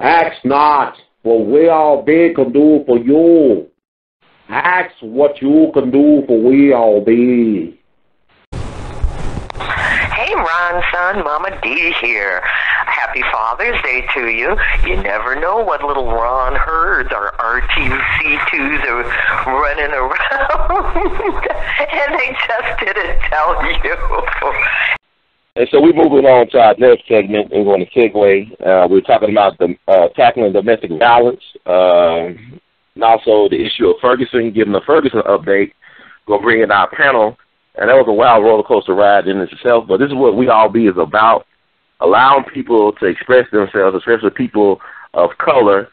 Ask not what we all be can do for you. Ask what you can do for we all be. Hey, Ron, son, Mama D here. Happy Father's Day to you. You never know what little Ron herds or RTC2s are running around. And they just didn't tell you. And so we're moving on to our next segment. We're going to segue. We're talking about tackling domestic violence, and also the issue of Ferguson, giving the Ferguson update. We're going to bring in our panel. And that was a wild roller coaster ride in itself. But this is what We All Be is about, allowing people to express themselves, especially people of color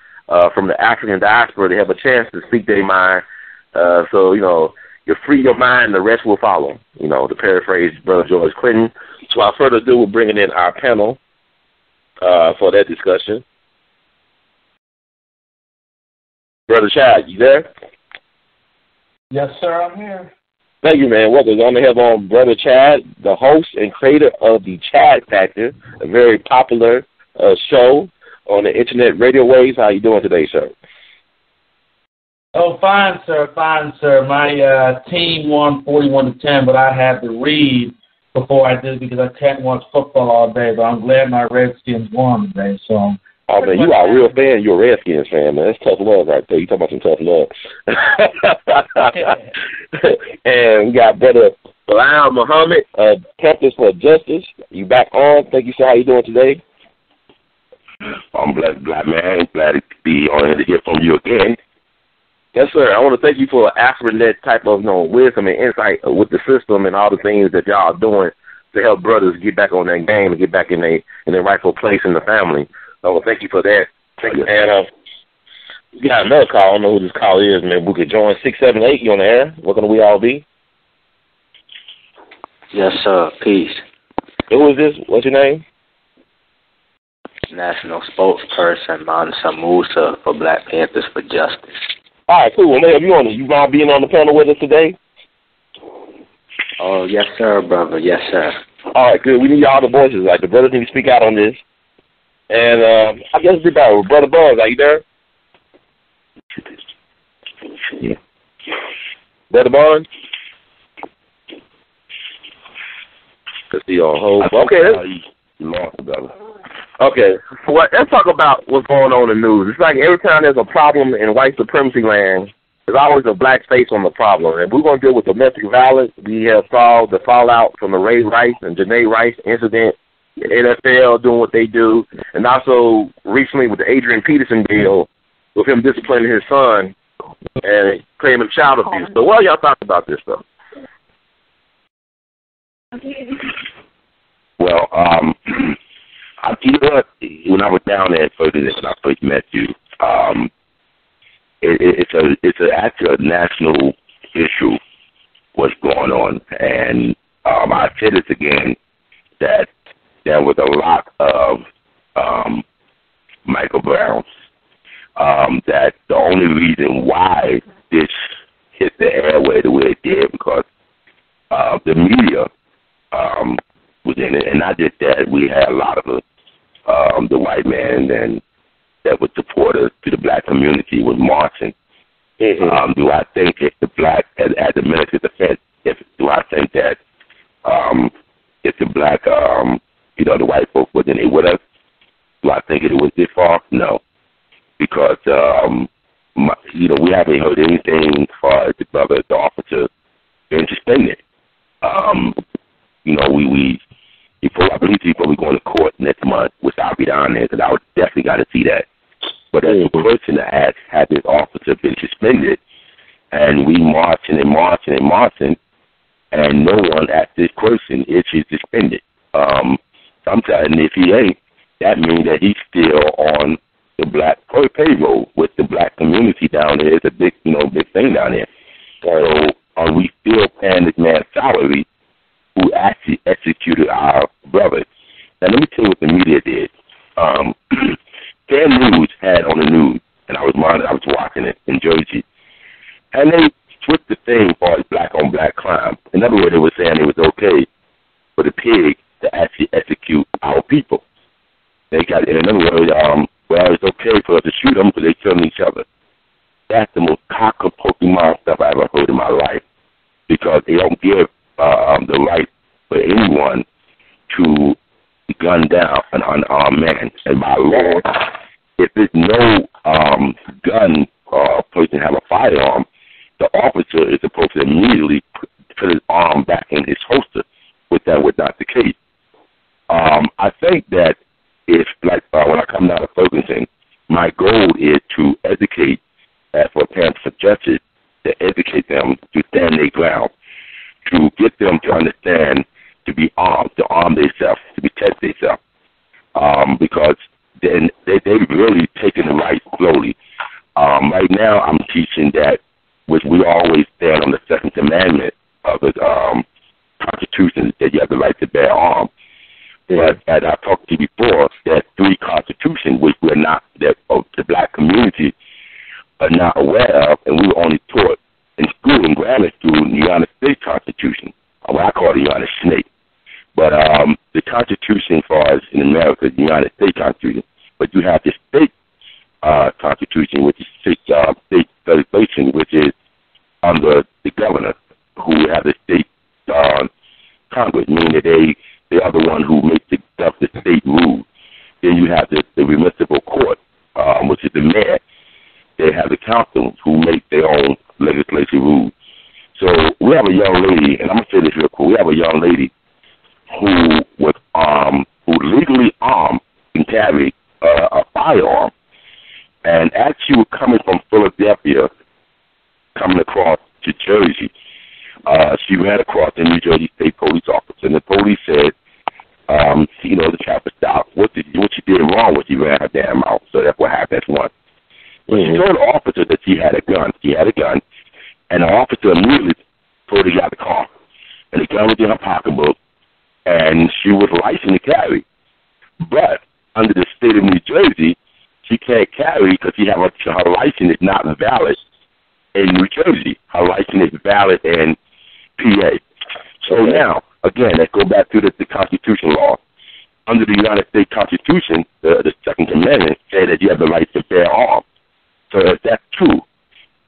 from the African diaspora. They have a chance to speak their mind. So, you know, you free your mind, the rest will follow, you know, to paraphrase Brother George Clinton. So without further ado, we're bringing in our panel for that discussion. Brother Chad, you there? Yes, sir, I'm here. Thank you, man. Welcome. We're going to have on Brother Chad, the host and creator of the Chad Factor, a very popular show on the internet radio waves. How you doing today, sir? Oh, fine, sir. Fine, sir. My team won 41-10, but I had to read before I did because I can't watch football all day. But I'm glad my Redskins won today. So. Oh, man, you are a real fan. You're a Redskins fan, man. That's tough love right there. You talking about some tough love. And we got Brother Bilal Muhammad, Panthers for Justice. You back on. Thank you, sir. How you doing today? I'm blessed, black man. Glad to be on here to hear from you again. Yes, sir. I want to thank you for offering that type of wisdom and insight with the system and all the things that y'all are doing to help brothers get back on that game and get back in their rightful place in the family. So well, thank you for that. Thank you. And we got another call. I don't know who this call is, man. We could join 678. You on the air? What can we all be? Yes, sir. Peace. Who is this? What's your name? National Spokesperson Mansa Musa for Black Panthers for Justice. All right, cool. Well, man, you mind being on the panel with us today? Oh, yes, sir, brother. Yes, sir. All right, good. We need all the voices. Like, the brothers need to speak out on this. And I guess it's about Brother Buzz. Are you there? Yeah. Brother Buzz? Because he on hold. Okay. You lost, brother. Okay. So let's talk about what's going on in the news. It's like every time there's a problem in white supremacy land, there's always a black face on the problem. And we're going to deal with domestic violence. We have saw the fallout from the Ray Rice and Janae Rice incident. The NFL doing what they do, and also recently with the Adrian Peterson deal, with him disciplining his son and claiming child abuse. So what are y'all talking about this stuff? Well, when I was down there at Ferguson when I first met you, it's actually a national issue what's going on, and I say this again that. There was a lot of Michael Browns. That the only reason why this hit the airway the way it did because the media was in it, and not just that, we had a lot of the white man and that was supporters to the black community was marching. Mm-hmm. Do I think if the black, as the Minister of Defense, do I think that if the black the white folk wasn't here with us, do I think it was this far? No. Because, we haven't heard anything as far as the officer being suspended. I believe people will be going to court next month, which I'll be down there, because I would definitely got to see that. But as a person that had this officer been suspended, and we marching, and no one asked this person if he's suspended. Sometimes if he ain't, that means that he's still on the black payroll with the black community down there. It's a big thing down there. So are we still paying this man salary who actually executed our brother? Now let me tell you what the media did. Fair News had on the news, and I was watching it in Jersey, and they switched the thing for black on black crime. In other words, they were saying it was okay for the pig to actually execute our people. They got, in other words, it's okay for us to shoot them because they're killing each other. That's the most cock-a-poking stuff I ever heard in my life, because they don't give the right for anyone to gun down an unarmed man. And by law, if there's no gun person have a firearm, the officer is supposed to immediately put his arm back in his holster, which that was not the case. I think that if, like, when I come down to Ferguson, my goal is to educate, for parents for justice, to educate them to stand their ground, to get them to understand, to be armed, to arm themselves, to protect themselves, because then they've really taken the right slowly. Right now, I'm teaching that, which we always stand on the second commandment of the Constitution, that you have the right to bear arms. But as I talked to you before, there's 3 constitutions which we're not, that the black community are not aware of, and we were only taught in school, in grammar school, the United States Constitution, or what I call the United Snake. But the Constitution, for us in America, is the United States Constitution. But you have the state Constitution, which is state legislation, which is under the governor, who have the state Congress, meaning that they are the one who makes the state rules. Then you have the municipal court, which is the mayor. They have the council who make their own legislative rules. So we have a young lady, and I'm going to say this real quick. We have a young lady who was who legally armed and carried a firearm. And as she was coming from Philadelphia, coming across to Jersey, she ran across the New Jersey State Police officer, and the police said, the traffic stopped. What she did wrong was she ran her damn mouth. So that's what happened. That's one. But she told the officer that she had a gun. She had a gun, and the officer immediately pulled her out of the car. And the gun was in her pocketbook, and she was licensed to carry. But under the state of New Jersey, she can't carry because her license is not valid in New Jersey. Her license is valid in PA. So now, again, let's go back to the Constitution law. Under the United States Constitution, the Second Amendment says that you have the right to bear arms. So if that's true,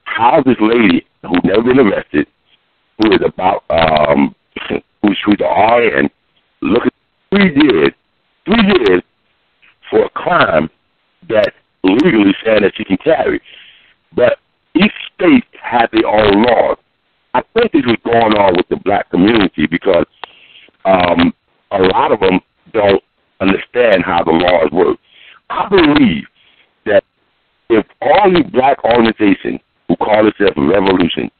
how this lady who never been arrested, who is about, who's the RN, look at 3 years for a crime that legally saying that she can carry. But each state has their own laws. I think this is going on with the black community because a lot of them don't understand how the laws work. I believe that if all these black organizations who call themselves revolution,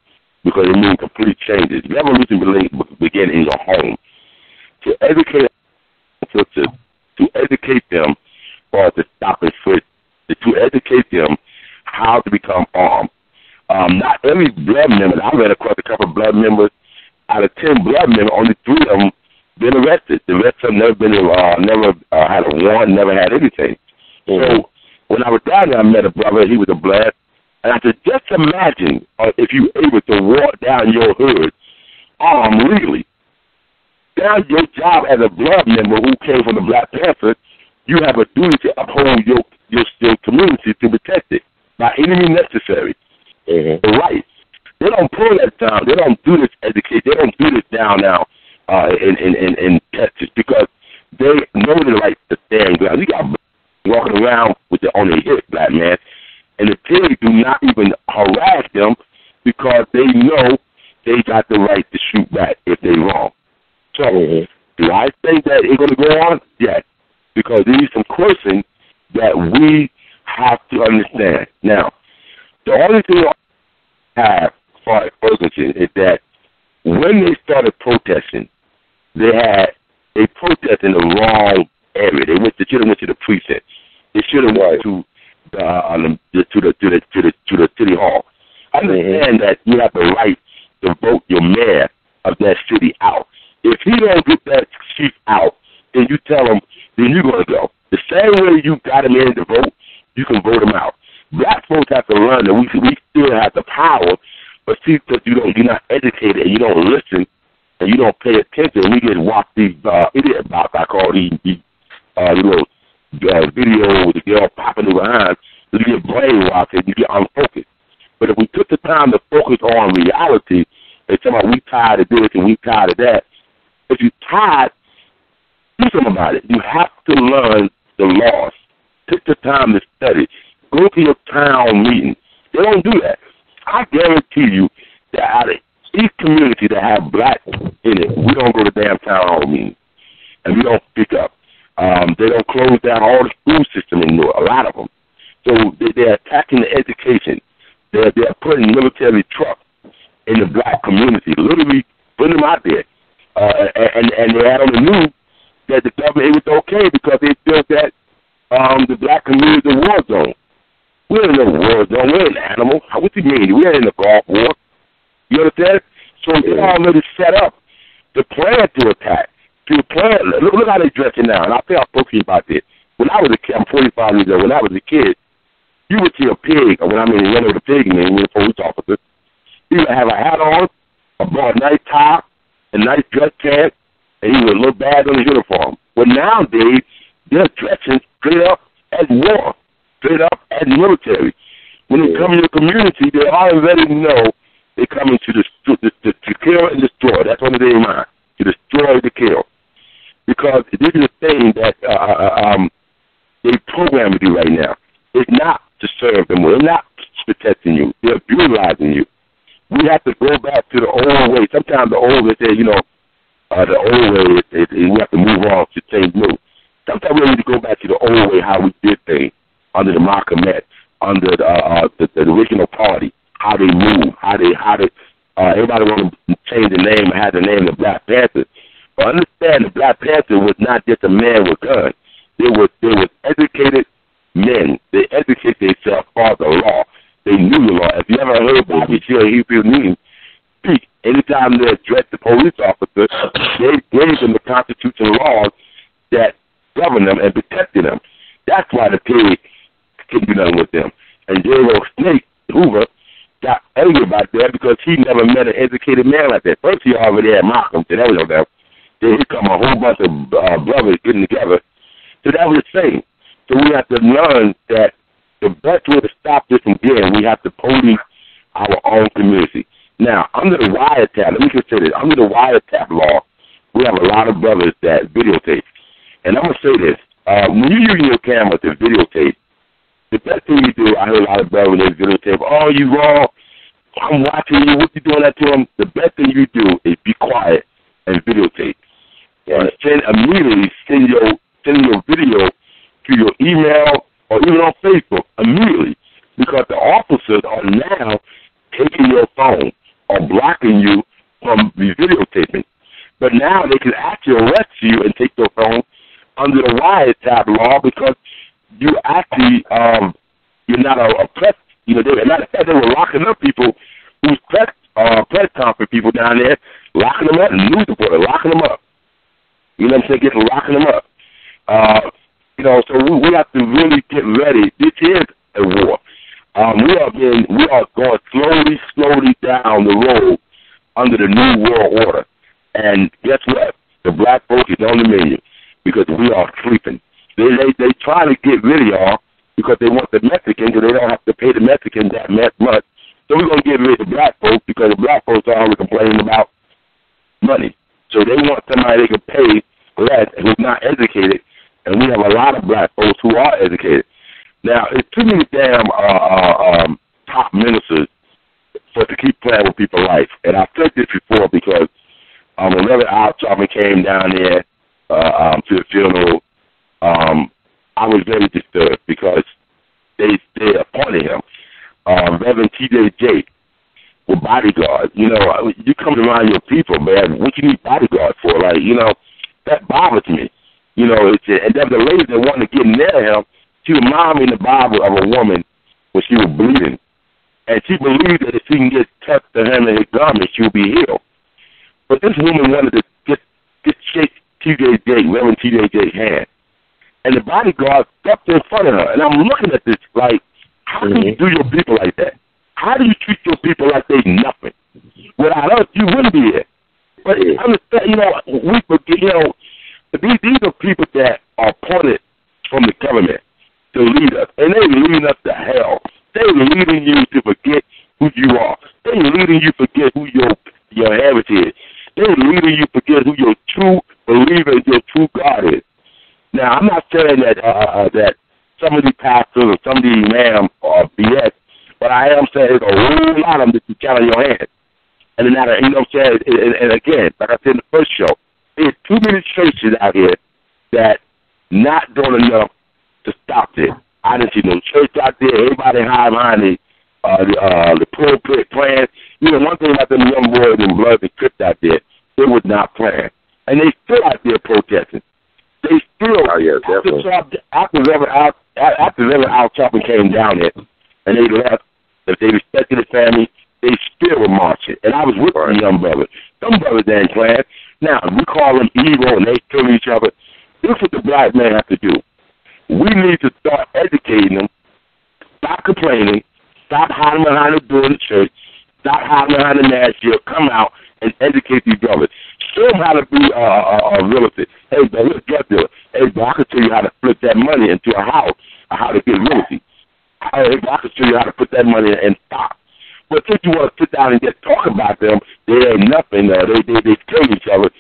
because it means complete changes, revolution begin in your home, to educate them or to stop and frisk, to educate them how to become armed. Not every blood member, I ran across a couple of blood members, out of 10 blood members, only 3 of them been arrested. The rest of them never been, never had a warrant, never had anything. So when I was down there, I met a brother, he was a blood, and I said, just imagine if you were able to walk down your hood armed legally. Now your job as a blood member who came from the Black Panthers, you have a duty to uphold your community to protect it by any means necessary. Right. They don't pull that down. They don't do this education. They don't do this down now in Texas because they know the right to stand ground. We got walking around with on their hip, black man, and the police do not even harass them because they know they got the right to shoot back if they're wrong. So, do I think that it's going to go on? Yes, because there is some questions that we have to understand. Now, the only thing I have for Ferguson is that when they started protesting, they protested in the wrong area. They should have went to the precinct. They should have went to the city hall. I understand that you have the right to vote your mayor of that city out. If he don't get that chief out, then you tell him, then you're going to go. The same way you got him in to vote, you can vote him out. Black folks have to learn that we still have the power, but see, because you're not educated and you don't listen and you don't pay attention, we get watch these idiot bots, I call these little videos, they're all popping in behind, I said, you get unfocused. But if we took the time to focus on reality, and say, we tired of this and we tired of that, if you're tired, do something about it. You have to learn the laws. Take the time to study. Go to your town meeting. They don't do that. I guarantee you that out of each community that have black in it, we don't go to damn town hall meetings. And we don't speak up. They don't close down all the school system in a lot of them. So they're attacking the education. They're putting military trucks in the black community, literally putting them out there. And they had on the news that the government, it was okay because they felt that the black community is a war zone. We're in a war zone. We're an animal. What do you mean? We're in the Gulf War. You understand? So they're already set up to plan to attack. Look how they're dressing now. And I think I spoke to you about this. When I was a kid, I'm 45 years old. When I was a kid, you would see a pig, or when I mean, one of the pig men, when a police officer, he would have a hat on, a nice top, a nice dress pants, and he would look bad on his uniform. Well, nowadays, they're dressing straight up as war, straight up as military. When they come in the community, they already know they're coming to kill and destroy. That's one of their mind, to destroy, to kill. Because this is the thing that they program to do right now. It's not to serve them. They're not protecting you. They're brutalizing you. We have to go back to the old way. Sometimes the old way, the old way, we have to move on to things new. Sometimes we need to go back to the old way, how we did things under the Malcolm X, under the original party, how they move, how they everybody want to change the name and have the name of Black Panthers. But understand, the Black Panther was not just a man with guns. They were educated men. They educated themselves for the law. They knew the law. If you ever heard Bobby Seale, Hebrew Newton speak, anytime they addressed the police officer, they gave them the constitutional laws that govern them and protected them. That's why the pig couldn't do nothing with them. And J.Lo Snake Hoover got angry about that because he never met an educated man like that. First, he already had Malcolm, so that was them. Then here come a whole bunch of brothers getting together. So that was the same. So we have to learn that the best way to stop this from getting, we have to police our own community. Now, under the wiretap, let me just say this, under the wiretap law, we have a lot of brothers that videotape. And I'm going to say this, when you're using your camera to videotape, the best thing you do, I heard a lot of brothers when they videotape, oh, you wrong, I'm watching you, what you doing that to them? The best thing you do is be quiet and videotape. And immediately send your video to your email or even on Facebook immediately, because the officers are now taking your phone or blocking you from the videotaping. But now they can actually arrest you and take your phone under the wiretap law because you actually you're not a press. They were locking up people who's press conference people down there, locking them up, and news reporter locking them up. You know what I'm saying? Locking them up. So we have to really get ready. This is a war. We are going slowly down the road under the new world order. And guess what? The black folk is on the menu because we are sleeping. They try to get rid of y'all because they want the Mexicans, because they don't have to pay the Mexicans that much. So we're going to get rid of the black folks because the black folks are always complaining about money. So they want somebody they can pay less who's not educated, and we have a lot of black folks who are educated. Now, it's too many damn top ministers to keep playing with people's life. And I've said this before because when Reverend A.L.L came down there to the funeral, I was very disturbed because they appointed him. Reverend T.J. Jake with bodyguards. You come around your people, man. What you need bodyguards for? That bothers me. And there was a lady that wanted to get near him. She reminded me in the Bible of a woman when she was bleeding. And she believed that if she can get touched to him in his garment, she would be healed. But this woman wanted to get shake T.J. Jake, Reverend T.J. Jake's hand. And the bodyguard stepped in front of her. And I'm looking at this like, how can you do your people like that? How do you treat your people like they nothing? Without us, you wouldn't be here. But understand, we forget, these are people that are appointed from the government to lead us. And they lead us to hell. They they're leading you to forget who you are. They're leading you to forget who your heritage is. They're leading you to forget who your true believer, your true God is. Now, I'm not saying that that some of these pastors or some of these imams are BS, but I am saying there's a whole lot of them that you count on your hands. And then, you know what I'm saying? And again, like I said in the first show, there's too many churches out here that not doing enough to stop this. I didn't see no church out there. Everybody hiding behind the pulpit praying. You know, one thing about them young boys and Bloods and Crips out there, they was not praying. And they still out there protesting. They still, after Reverend Al Sharpton came down there and they left, if they respected the family, they still were marching. And I was with the young brothers. Some brothers ain't playing. Now, we call them evil and they kill each other. This is what the black man have to do. We need to start educating them, stop complaining, stop hiding behind the door of the church, stop hiding behind the Nashville, come out and educate these brothers. Show them how to be a realtor. Hey, bro, let's get there. Hey, bro, I can tell you how to flip that money into a house or how to get realty. Hey, bro, I can show you how to put that money in stock. But since you want to sit down and just talk about them, they ain't nothing. They kill each other.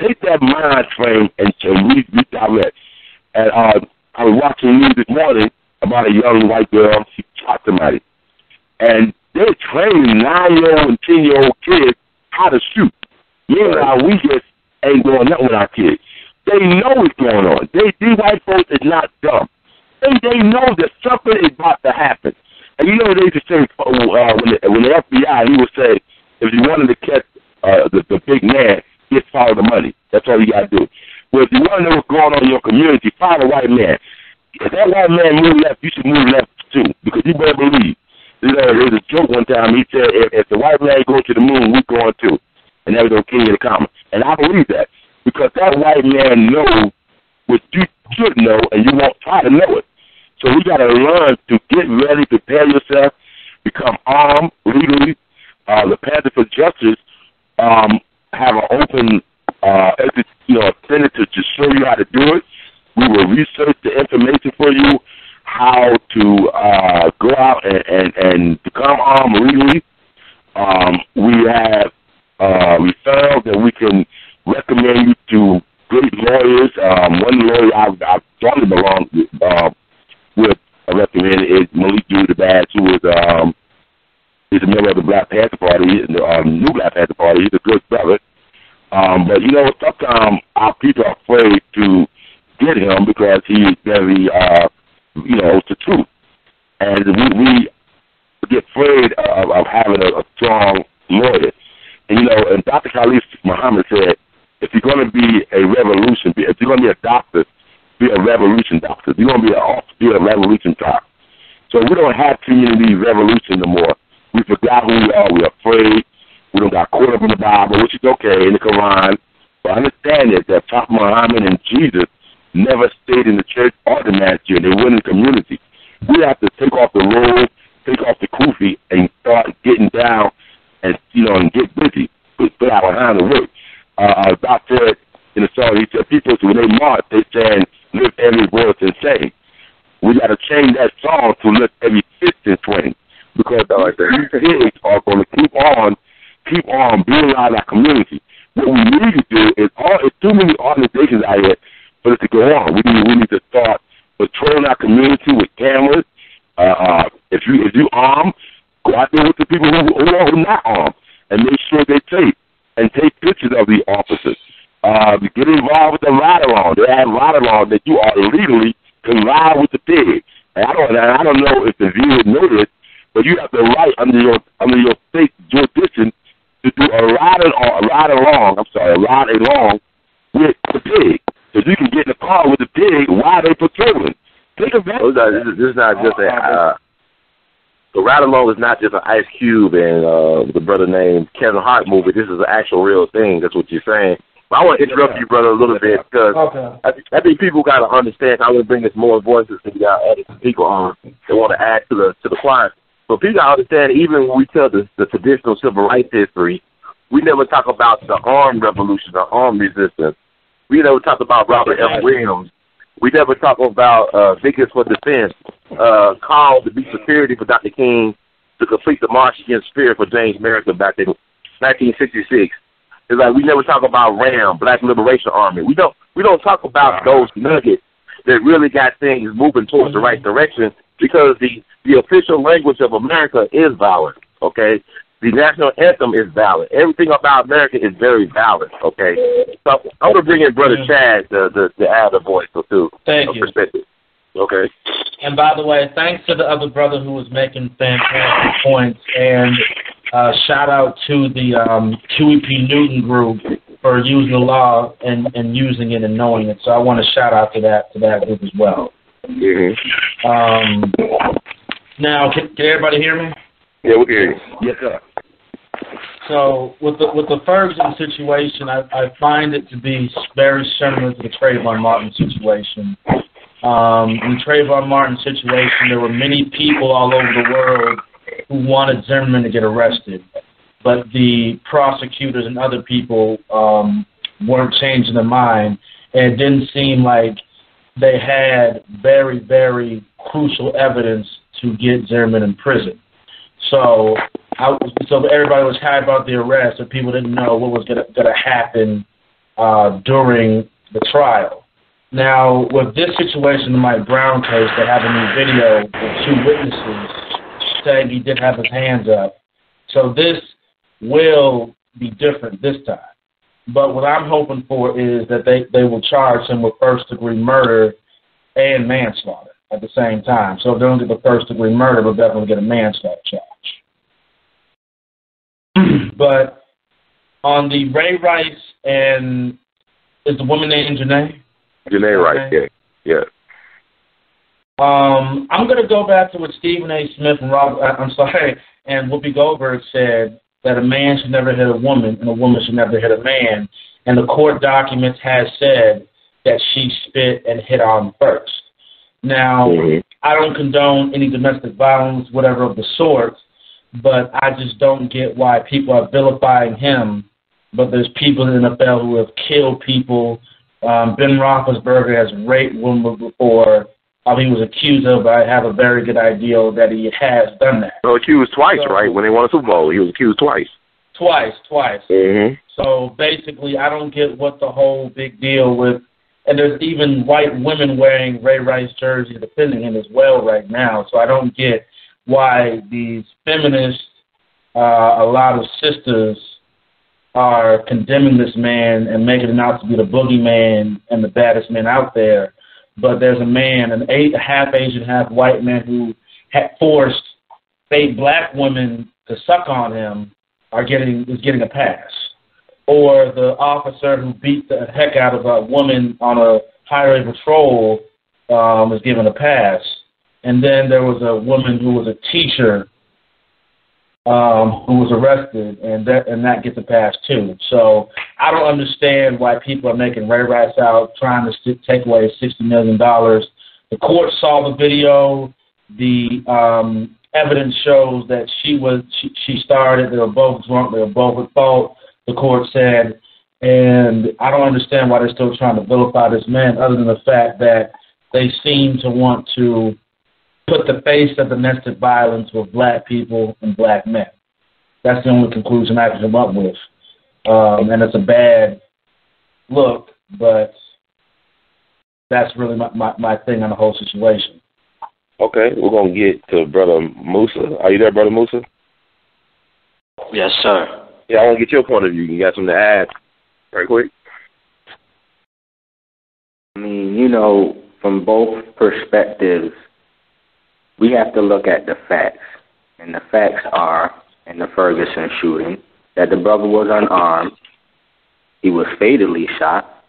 Take that mind frame and redirect. And I was watching news this morning about a young white girl. She shot somebody. And they're training 9-year-old and 10-year-old kids how to shoot. Meanwhile, we just ain't going nothing with our kids. They know what's going on. These white folks is not dumb. They know that something is about to happen. And you know, they used to say, when the FBI, he would say, if you wanted to catch the big man, just follow the money. That's all you got to do. Well, if you want to know what's going on in your community, follow the white man. If that white man moves left, you should move left too, because you better believe. You know, there was a joke one time. He said, if the white man goes to the moon, we're going too. And that was on King of the Common. And I believe that, because that white man knows what you should know, and you won't try to know it. So we got to learn to get ready, prepare yourself, become armed legally. The Panthers for Justice have an open, senator to show you how to do it. We will research the information for you, how to go out and become armed legally. We have referrals that we can recommend you to great lawyers. One lawyer I've joined along with I recommend is Malik Judabaz, who is a member of the Black Panther Party, the new Black Panther Party. He's a good brother. But, you know, sometimes our people are afraid to get him because he's very, it's the truth. And we get afraid of having a strong lawyer. And, you know, and Dr. Khalif Muhammad said, if you're going to be a revolution, if you're going to be a doctor, be a revolution doctor. If you're going to be a revolution doctor. So we don't have too many of these revolutions no more. We forgot who we are. We're afraid. We don't got caught up in the Bible, which is okay, in the Quran. But understand that Prophet Muhammad and Jesus never stayed in the church or the masjid. They were in the community. We have to take off the robe, take off the kufi, and start getting down and, and get busy. Put our hand to work. Doc said in the song, he said, people, when they march, they saying, lift every voice and sing. We got to change that song to lift every fist and swing. Because these pigs are going to keep on being out of our community. What we need to do is, it's too many organizations out here for this to go on. We need to start patrolling our community with cameras. If you armed, go out there with the people who are not armed and make sure they tape and take pictures of the officers. Get involved with the ride-along. They have ride-along that you are illegally can ride with the pig. And I don't know if the viewers know this, but you have the right under your state jurisdiction to do a ride along with the pig. So you can get in the car with the pig while they're patrolling. Take advantage. This is not just the ride along is not just an Ice Cube and the brother named Kevin Hart movie. This is an actual real thing. That's what you're saying. But I want to interrupt you, brother, a little bit because I think people got to understand. I want to bring this more voices and you got added people on. They want to add to the choir. So people got to understand. Even when we tell the traditional civil rights history, we never talk about the armed revolution, the armed resistance. We never talk about Robert F. Williams We never talk about Victims for Defense, called to be security for Dr. King to complete the March Against Fear for James America back in 1966. It's like we never talk about RAM, Black Liberation Army. We don't talk about those nuggets that really got things moving towards the right direction, because the official language of America is valid, okay? The national anthem is valid. Everything about America is very valid, okay? So I'm going to bring in Brother Chad to add a voice or two. Thank you. Perspective. Okay. And by the way, thanks to the other brother who was making fantastic points, and shout out to the QEP Newton group for using the law and using it and knowing it. So I want to shout out to that group as well. Mm-hmm. Now, can everybody hear me? Yeah, we can hear you. Yes, sir. So with the Ferguson situation, I find it to be very similar to the Trayvon Martin situation. In the Trayvon Martin situation, there were many people all over the world who wanted Zimmerman to get arrested, but the prosecutors and other people weren't changing their mind, and it didn't seem like they had very, very crucial evidence to get Zimmerman in prison. So everybody was happy about the arrest, and people didn't know what was going to happen during the trial. Now, with this situation in the Mike Brown case, they have a new video with two witnesses saying he did have his hands up. So this will be different this time. But what I'm hoping for is that they will charge him with first-degree murder and manslaughter at the same time. So if they don't get the first-degree murder, they'll definitely get a manslaughter charge. But on the Ray Rice and is the woman named Janae? Janae Rice, yeah. I'm going to go back to what Stephen A. Smith and and Whoopi Goldberg said, that a man should never hit a woman and a woman should never hit a man. And the court documents has said that she spit and hit on first. Now, I don't condone any domestic violence, whatever of the sort, but I just don't get why people are vilifying him. But there's people in the NFL who have killed people. Ben Roethlisberger has raped women before. He was accused of, but I have a very good idea that he has done that. So accused twice, right? When they won a Super Bowl, he was accused twice. Twice. Mm-hmm. So basically, I don't get what the whole big deal with, and there's even white women wearing Ray Rice jerseys defending him as well right now. So I don't get why these feminists, a lot of sisters, are condemning this man and making him out to be the boogeyman and the baddest man out there. But there's a man, half Asian, half white man, who had forced fake black women to suck on him is getting a pass. Or the officer who beat the heck out of a woman on a highway patrol is given a pass. And then there was a woman who was a teacher who was arrested, and that gets a pass too. So I don't understand why people are making Ray Rice out, trying to take away $60 million. The court saw the video. The evidence shows that she started. They were both drunk. They were both at fault, the court said. And I don't understand why they're still trying to vilify this man, other than the fact that they seem to want to put the face of domestic violence with black people and black men. That's the only conclusion I can come up with. And it's a bad look, but that's really my thing on the whole situation. Okay, we're going to get to Brother Musa. Are you there, Brother Musa? Yes, sir. Yeah, I want to get your point of view. You got something to add right quick? I mean, from both perspectives, we have to look at the facts. And the facts are, in the Ferguson shooting, that the brother was unarmed. He was fatally shot.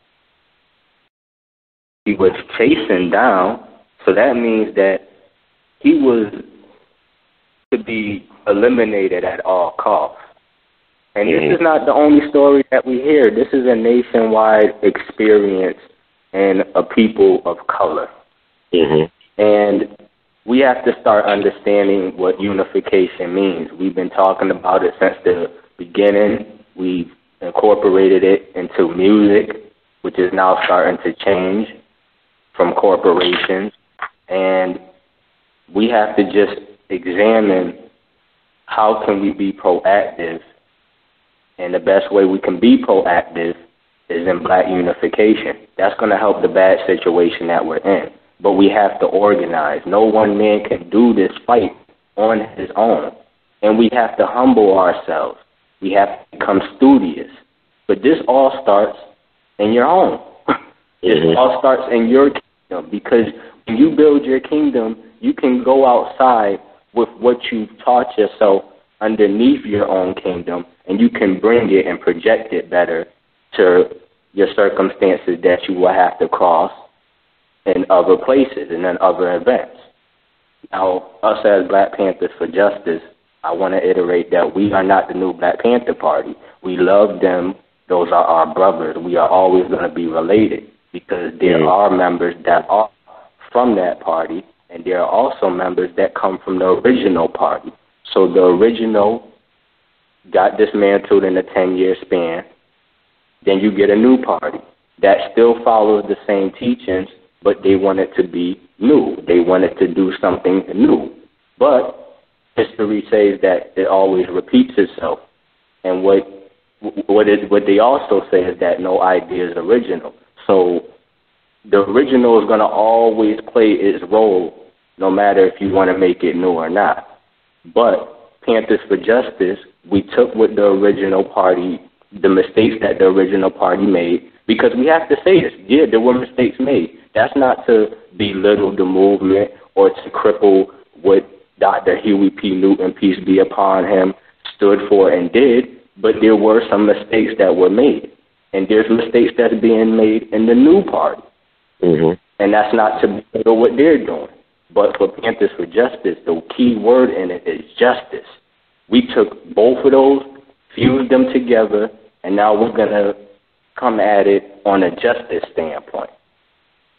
He was chasing down. So that means that he was to be eliminated at all costs. And this is not the only story that we hear. This is a nationwide experience in a people of color. And we have to start understanding what unification means. We've been talking about it since the beginning. We've incorporated it into music, which is now starting to change. from corporations, and we have to just examine how can we be proactive, and the best way we can be proactive is in black unification. That's going to help the bad situation that we're in, but we have to organize. No one man can do this fight on his own, and we have to humble ourselves. We have to become studious, but this all starts in your home. It all starts in your kingdom, because when you build your kingdom, you can go outside with what you've taught yourself underneath your own kingdom, and you can bring it and project it better to your circumstances that you will have to cross in other places and in other events. Now, us as Black Panthers for Justice, I want to iterate that we are not the new Black Panther Party. We love them. Those are our brothers. We are always going to be related, because there are members that are from that party, and there are also members that come from the original party. So the original got dismantled in a 10-year span. Then you get a new party that still follows the same teachings, but they want it to be new. They want it to do something new. But history says that it always repeats itself. And what they also say is that no idea is original. So the original is going to always play its role, no matter if you want to make it new or not. But Panthers for Justice, we took what the original party, the mistakes that the original party made, because we have to say this. Yeah, there were mistakes made. That's not to belittle the movement or to cripple what Dr. Huey P. Newton, peace be upon him, stood for and did, but there were some mistakes that were made. And there's mistakes that's being made in the new party. And that's not to belittle what they're doing. But for Panthers for Justice, the key word in it is justice. We took both of those, fused them together, and now we're going to come at it on a justice standpoint.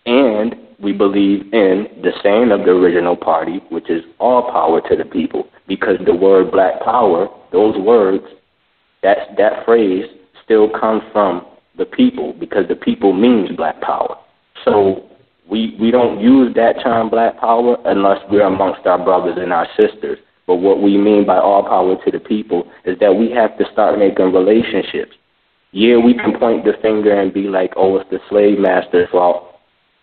And we believe in the saying of the original party, which is all power to the people, because the word black power, those words, that phrase still comes from the people, because the people means black power. So we don't use that term black power unless we're amongst our brothers and our sisters. But what we mean by all power to the people is that we have to start making relationships. Yeah, we can point the finger and be like, oh, it's the slave master's fault.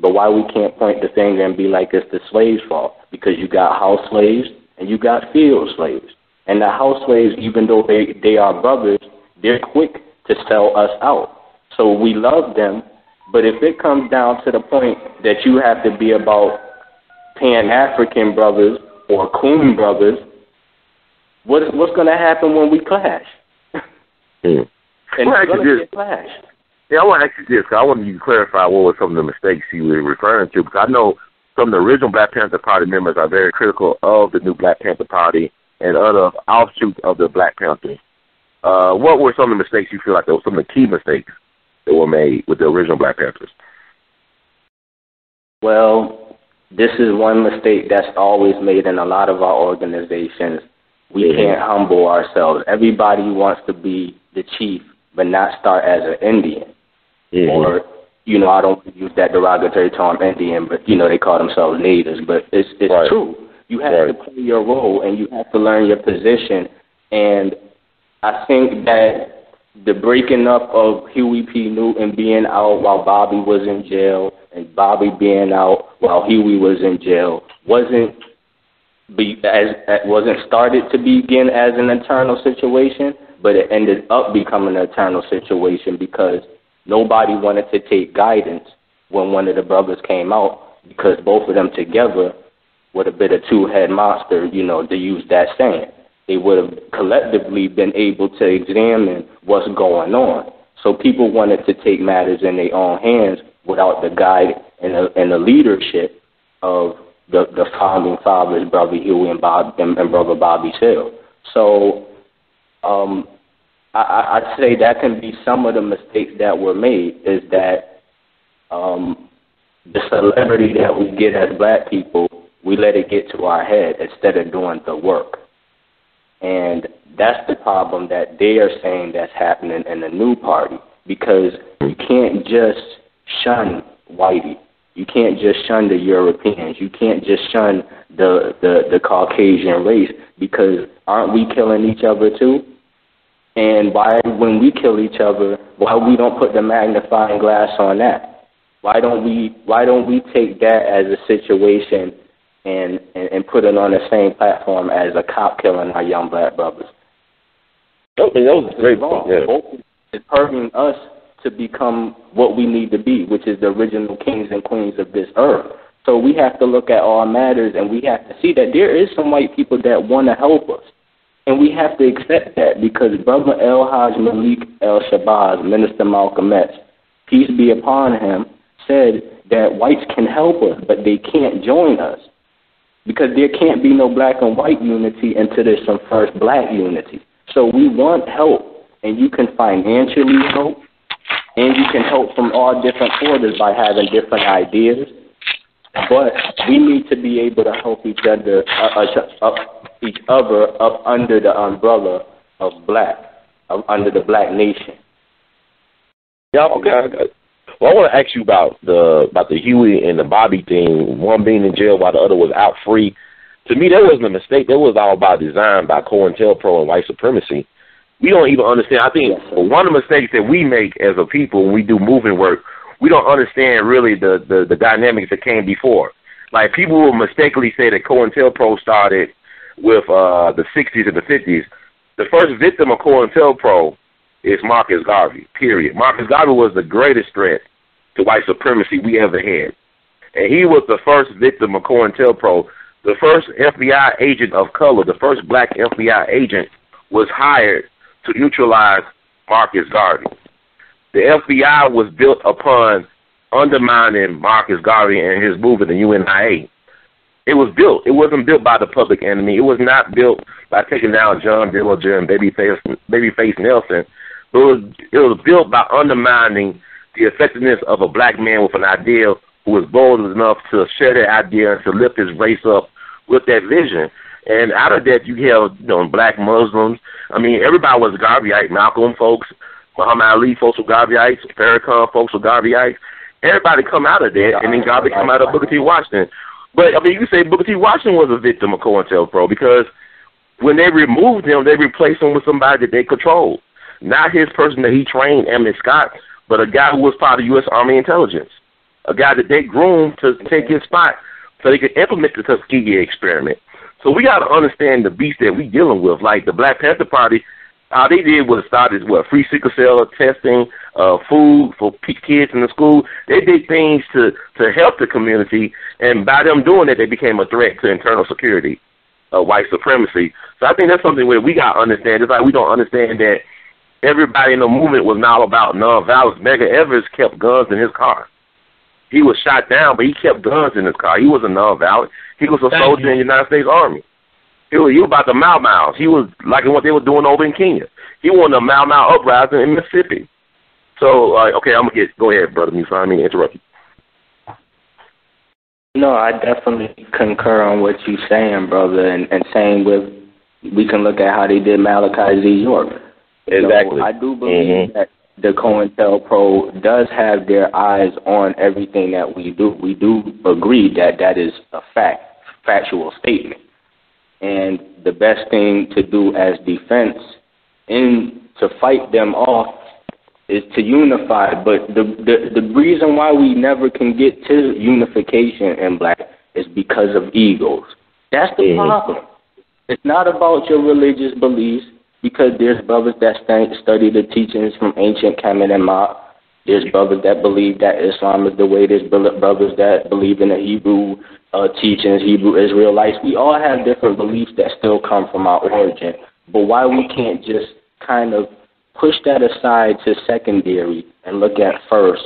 But why we can't point the finger and be like it's the slave's fault? Because you got house slaves and you got field slaves. And the house slaves, even though they are brothers, they're quick to sell us out. So we love them, but if it comes down to the point that you have to be about Pan-African brothers or Coon brothers, what's going to happen when we clash? And it's going to be a clash. Yeah, I want to ask you this, because I want you to clarify what were some of the mistakes you were referring to, because I know some of the original Black Panther Party members are very critical of the new Black Panther Party and other offshoots of the Black Panthers. What were some of the mistakes you feel like those, some of the key mistakes that were made with the original Black Panthers? Well, this is one mistake that's always made in a lot of our organizations. We can't humble ourselves. Everybody wants to be the chief, but not start as an Indian. Or, I don't use that derogatory term Indian, but, they call themselves natives. But it's true. You have to play your role, and you have to learn your position. And I think that the breaking up of Huey P. Newton being out while Bobby was in jail and Bobby being out while Huey was in jail wasn't started to begin as an internal situation, but it ended up becoming an internal situation because nobody wanted to take guidance when one of the brothers came out, because both of them together would have been a two-head monster, to use that saying. They would have collectively been able to examine what's going on. So people wanted to take matters in their own hands without the guide and the leadership of the founding fathers, Brother Huey and Brother Bobby Seale. So I'd say that can be some of the mistakes that were made, is that the celebrity that we get as black people, we let it get to our head instead of doing the work. And that's the problem that they are saying that's happening in the new party, because you can't just shun Whitey. You can't just shun the Europeans. You can't just shun the Caucasian race, because aren't we killing each other too? And why, when we kill each other, why we don't put the magnifying glass on that? Why don't we take that as a situation and put it on the same platform as a cop killing our young black brothers? I mean, that was great. Yeah. It's hurting us to become what we need to be, which is the original kings and queens of this earth. So we have to look at all matters, and we have to see that there is some white people that want to help us. And we have to accept that, because Brother El-Hajj Malik El-Shabazz, Minister Malcolm X, peace be upon him, said that whites can help us, but they can't join us, because there can't be no black and white unity until there's some first black unity. So we want help, and you can financially help, and you can help from all different orders by having different ideas. But we need to be able to help each other up under the umbrella of black, under the black nation. Yeah, okay. Well, I want to ask you about the Huey and the Bobby thing. One being in jail while the other was out free. To me, that wasn't a mistake. That was all by design by COINTELPRO and white supremacy. We don't even understand. I think one of the mistakes that we make as a people when we do movement work, we don't understand really the dynamics that came before. Like, people will mistakenly say that COINTELPRO started with the 60s and the 50s. The first victim of COINTELPRO is Marcus Garvey, period. Marcus Garvey was the greatest threat to white supremacy we ever had. And he was the first victim of COINTELPRO. The first FBI agent of color, the first black FBI agent, was hired to neutralize Marcus Garvey. The FBI was built upon undermining Marcus Garvey and his movement, the UNIA. It was built. It wasn't built by the public enemy. It was not built by taking down John Dillinger and Babyface Nelson. It was built by undermining the effectiveness of a black man with an idea who was bold enough to share that idea and to lift his race up with that vision. And out of that, you have black Muslims. I mean, everybody was Garveyite. Malcolm folks, Muhammad Ali folks were Garveyites, Farrakhan folks were Garveyites. Everybody come out of that, and then Garvey come out of Booker T. Washington. But, I mean, you can say Booker T. Washington was a victim of COINTELPRO, because when they removed him, they replaced him with somebody that they controlled. Not his person that he trained, Emmett Scott, but a guy who was part of U.S. Army intelligence, a guy that they groomed to take his spot so they could implement the Tuskegee experiment. So we got to understand the beast that we dealing with. Like the Black Panther Party, all they did was started free sickle cell testing, food for kids in the school. They did things to help the community, and by them doing that, they became a threat to internal security, white supremacy. So I think that's something where we got to understand. It's like we don't understand that everybody in the movement was not about nonviolence. Medgar Evers kept guns in his car. He was shot down, but he kept guns in his car. He wasn't nonviolent. He was a soldier in the United States Army. He was about the Mau Mau's. He was like what they were doing over in Kenya. He won the Mau Mau uprising in Mississippi. So, okay, I'm going to go ahead, brother Musa. I mean to interrupt you. No, I definitely concur on what you're saying, brother, and same with, we can look at how they did Malachi Z. York. Exactly. I do believe that the COINTELPRO does have their eyes on everything that we do. We do agree that that is a factual statement. And the best thing to do as defense and to fight them off is to unify. But the reason why we never can get to unification in black is because of egos. That's the problem. It's not about your religious beliefs, because there's brothers that study the teachings from ancient Kemet and Ma'at. There's brothers that believe that Islam is the way. There's brothers that believe in the Hebrew teachings, Hebrew Israelites. We all have different beliefs that still come from our origin. But why we can't just kind of push that aside to secondary and look at first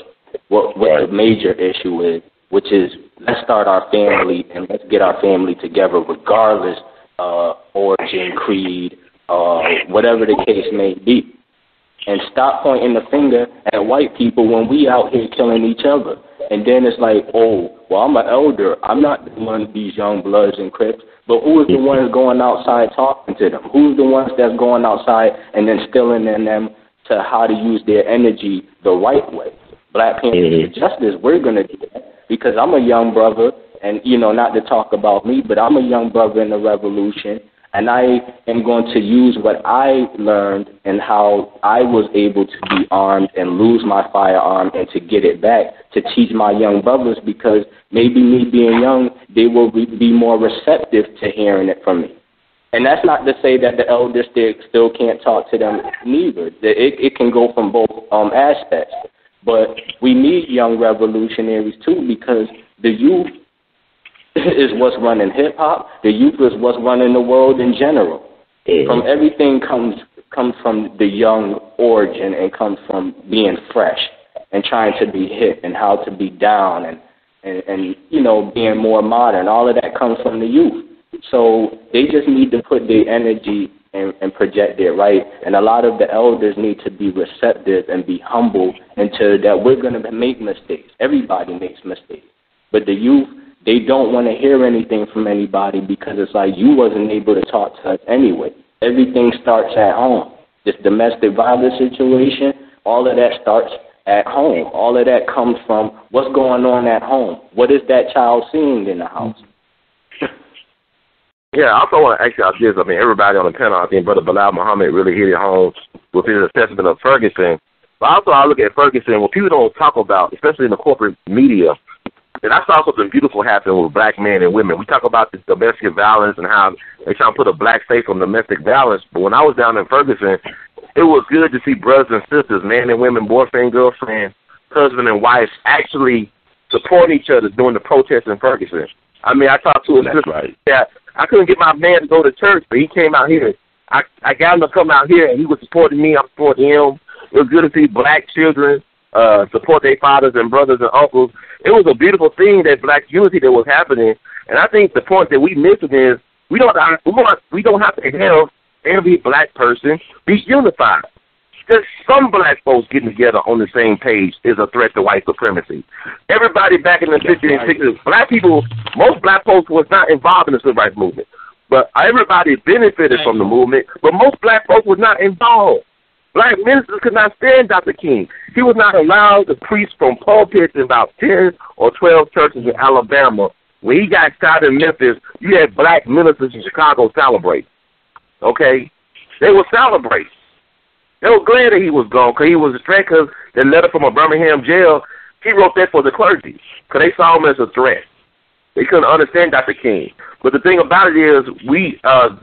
what the major issue is, which is let's start our family and let's get our family together regardless origin, creed, whatever the case may be. And stop pointing the finger at white people when we out here killing each other. And then it's like, oh, well, I'm an elder. I'm not one of these young Bloods and Crips. But who is the ones going outside talking to them? Who's the ones that's going outside and then instilling in them to how to use their energy the right way? Black Panthers for Justice, we're going to do that. because I'm a young brother, and, you know, not to talk about me, but I'm a young brother in the revolution, and I am going to use what I learned and how I was able to be armed and lose my firearm and to get it back to teach my young brothers, because maybe me being young, they will be more receptive to hearing it from me. And that's not to say that the elders still can't talk to them neither. It can go from both aspects. But we need young revolutionaries too, because the youth is what's running hip-hop. The youth is what's running the world in general. From everything comes from the young origin and comes from being fresh and trying to be hip and how to be down and you know, being more modern. All of that comes from the youth. So they just need to put their energy and project it right. And a lot of the elders need to be receptive and be humble into that we're going to make mistakes. Everybody makes mistakes. But the youth, they don't want to hear anything from anybody, because it's like, you wasn't able to talk to us anyway. Everything starts at home. This domestic violence situation, all of that starts at home. All of that comes from what's going on at home. What is that child seeing in the house? Yeah, I also want to ask y'all this. I mean, everybody on the panel, I think Brother Bilal Muhammad really hit it home with his assessment of Ferguson. But also, I look at Ferguson, what people don't talk about, especially in the corporate media, and I saw something beautiful happen with black men and women. We talk about this domestic violence and how they try to put a black face on domestic violence. But when I was down in Ferguson, it was good to see brothers and sisters, men and women, boyfriend, girlfriend, husband and wife, actually support each other during the protests in Ferguson. I mean, I talked to a sister that I couldn't get my man to go to church, but he came out here. I got him to come out here, and he was supporting me. I'm supporting him. It was good to see black children support their fathers and brothers and uncles. It was a beautiful thing, that black unity that was happening. And I think the point that we missing is we don't have to have every black person be unified. Just some black folks getting together on the same page is a threat to white supremacy. Everybody back in the 50s and 60s, black people, most black folks was not involved in the civil rights movement. But everybody benefited from the movement, but most black folks were not involved. Black ministers could not stand Dr. King. He was not allowed to preach from pulpits in about 10 or 12 churches in Alabama. When he got shot in Memphis, you had black ministers in Chicago celebrate. Okay? They would celebrate. They were glad that he was gone, because he was a threat, because the letter from a Birmingham jail, he wrote that for the clergy, because they saw him as a threat. They couldn't understand Dr. King. But the thing about it is,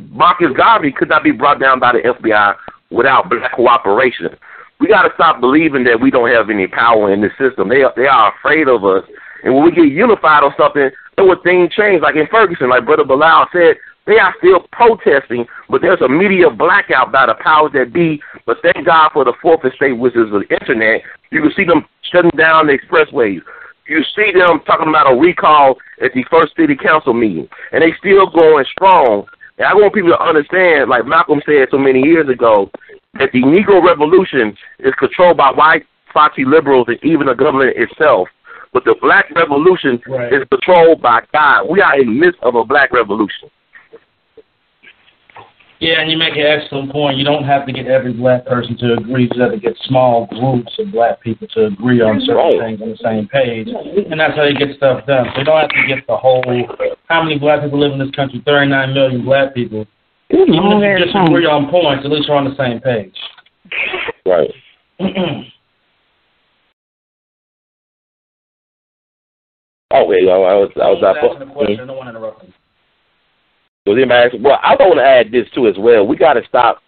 Marcus Garvey could not be brought down by the FBI without black cooperation. We got to stop believing that we don't have any power in this system. They are afraid of us. And when we get unified on something, then when things change, like in Ferguson, like Brother Bilal said, they are still protesting, but there's a media blackout by the powers that be. But thank God for the fourth estate, which is the internet. You can see them shutting down the expressways. You see them talking about a recall at the first city council meeting, and they still going strong. And I want people to understand, like Malcolm said so many years ago, that the Negro Revolution is controlled by white, foxy liberals and even the government itself. But the Black Revolution is controlled by God. We are in the midst of a Black Revolution. Yeah, and you make an excellent point. You don't have to get every black person to agree. You just have to get small groups of black people to agree on certain things on the same page. And that's how you get stuff done. So you don't have to get the whole, how many black people live in this country? 39 million black people. Even if you disagree on points, at least you're on the same page. Right. Okay, I was asking a question. I don't want to interrupt you. Well, I want to add this too as well. We got to stop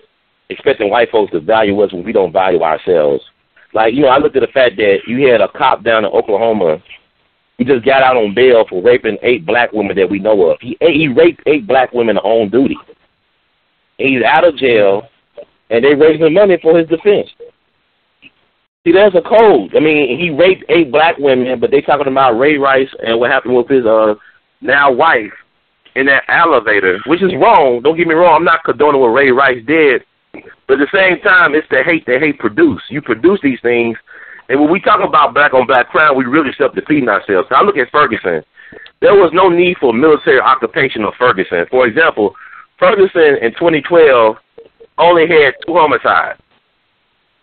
expecting white folks to value us when we don't value ourselves. Like, I looked at the fact that you had a cop down in Oklahoma. He just got out on bail for raping 8 black women that we know of. He raped 8 black women on duty. He's out of jail, and they raising money for his defense. See, there's a code. I mean, he raped 8 black women, but they talking about Ray Rice and what happened with his now wife in that elevator, which is wrong. Don't get me wrong. I'm not condoning what Ray Rice did. But at the same time, it's the hate that hate produce. You produce these things. And when we talk about black on black crime, we really self-defeating ourselves. So I look at Ferguson. There was no need for military occupation of Ferguson. For example, Ferguson in 2012 only had 2 homicides.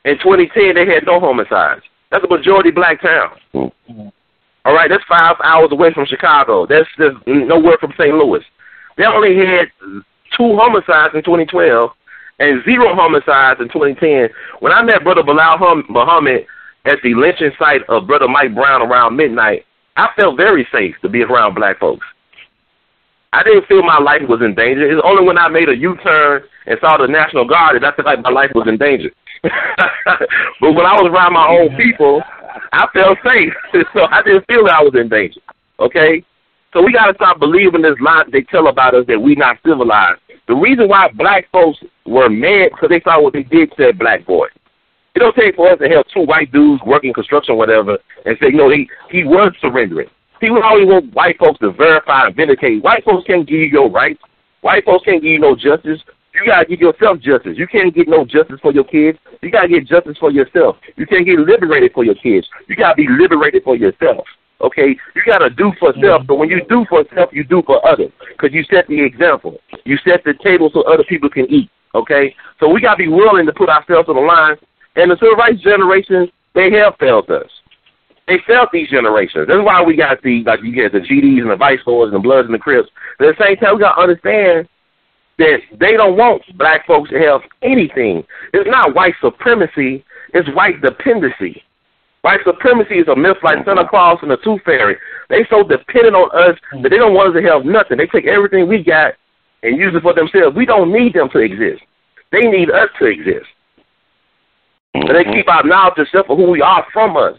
In 2010, they had no homicides. That's a majority black town. All right, that's 5 hours away from Chicago. That's nowhere from St. Louis. They only had 2 homicides in 2012 and 0 homicides in 2010. When I met Brother Bilal Muhammad at the lynching site of Brother Mike Brown around midnight, I felt very safe to be around black folks. I didn't feel my life was in danger. It's only when I made a U-turn and saw the National Guard that I felt like my life was in danger. But when I was around my own people, I felt safe. So I didn't feel that I was in danger. Okay? So we got to stop believing this lie they tell about us that we're not civilized. The reason why black folks were mad because they saw what they did to that black boy. It don't take for us to have 2 white dudes working construction or whatever and say, no, he was surrendering. People always want white folks to verify and vindicate. White folks can't give you your rights. White folks can't give you no justice. You got to give yourself justice. You can't get no justice for your kids. You got to get justice for yourself. You can't get liberated for your kids. You got to be liberated for yourself. Okay? You got to do for self. But when you do for self, you do for others because you set the example. You set the table so other people can eat. Okay? So we got to be willing to put ourselves on the line. And the civil rights generation, they have failed us. They failed these generations. That's why we got you get the GDs and the Vice Lords and the Bloods and the Crips. But at the same time, we got to understand that they don't want black folks to have anything. It's not white supremacy. It's white dependency. White supremacy is a myth like Santa Claus and the Tooth Fairy. They so dependent on us that they don't want us to have nothing. They take everything we got and use it for themselves. We don't need them to exist. They need us to exist. And they keep our knowledge of self for who we are from us.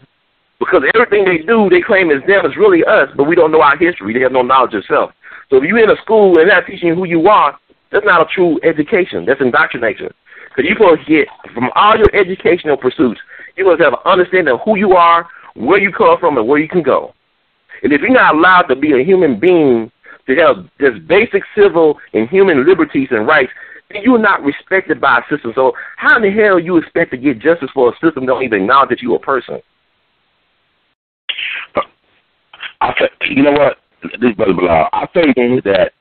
Because everything they do, they claim is them, is really us, but we don't know our history. They have no knowledge of self. So if you're in a school and they're not teaching you who you are, that's not a true education. That's indoctrination. Because you're supposed to get, from all your educational pursuits, you're supposed to have an understanding of who you are, where you come from, and where you can go. And if you're not allowed to be a human being, to have just basic civil and human liberties and rights, then you're not respected by a system. So how in the hell you expect to get justice for a system that don't even acknowledge that you're a person? You know what, this Brother Bilal, I think that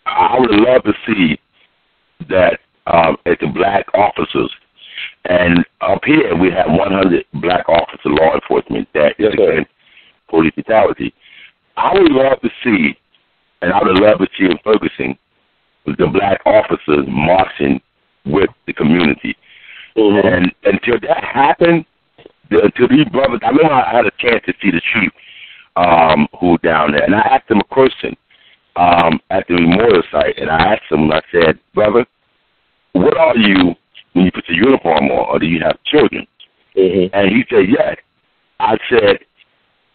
I would love to see that at the black officers, and up here we have 100 black officer law enforcement that is against police brutality. I would love to see, and I would love to see in Ferguson, the black officers marching with the community. And until that happened, until these brothers, I remember I had a chance to see the chief who down there, and I asked him a question at the memorial site, and I asked him, I said, brother, what are you when you put your uniform on, or do you have children? And he said, yes. I said,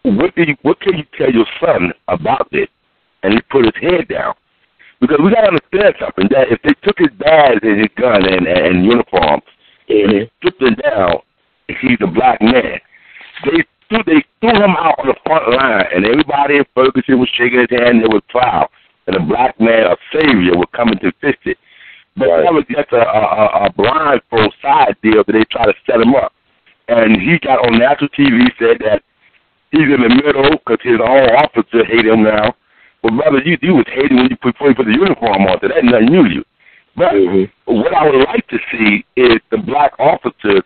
what can you tell your son about this? And he put his head down. Because we got to understand something, that if they took his badge and his gun and uniform, and they stripped him down, he's a black man, they threw him out on the front line, and everybody in Ferguson was shaking his hand, and they was proud. And a black man, a savior, was coming to fix it. But that was just a blindfold side deal that they try to set him up. And he got on national TV, said that he's in the middle because his own officer hate him now. But brother, you was hating when before you put the uniform on, so that nothing new to you. But what I would like to see is the black officers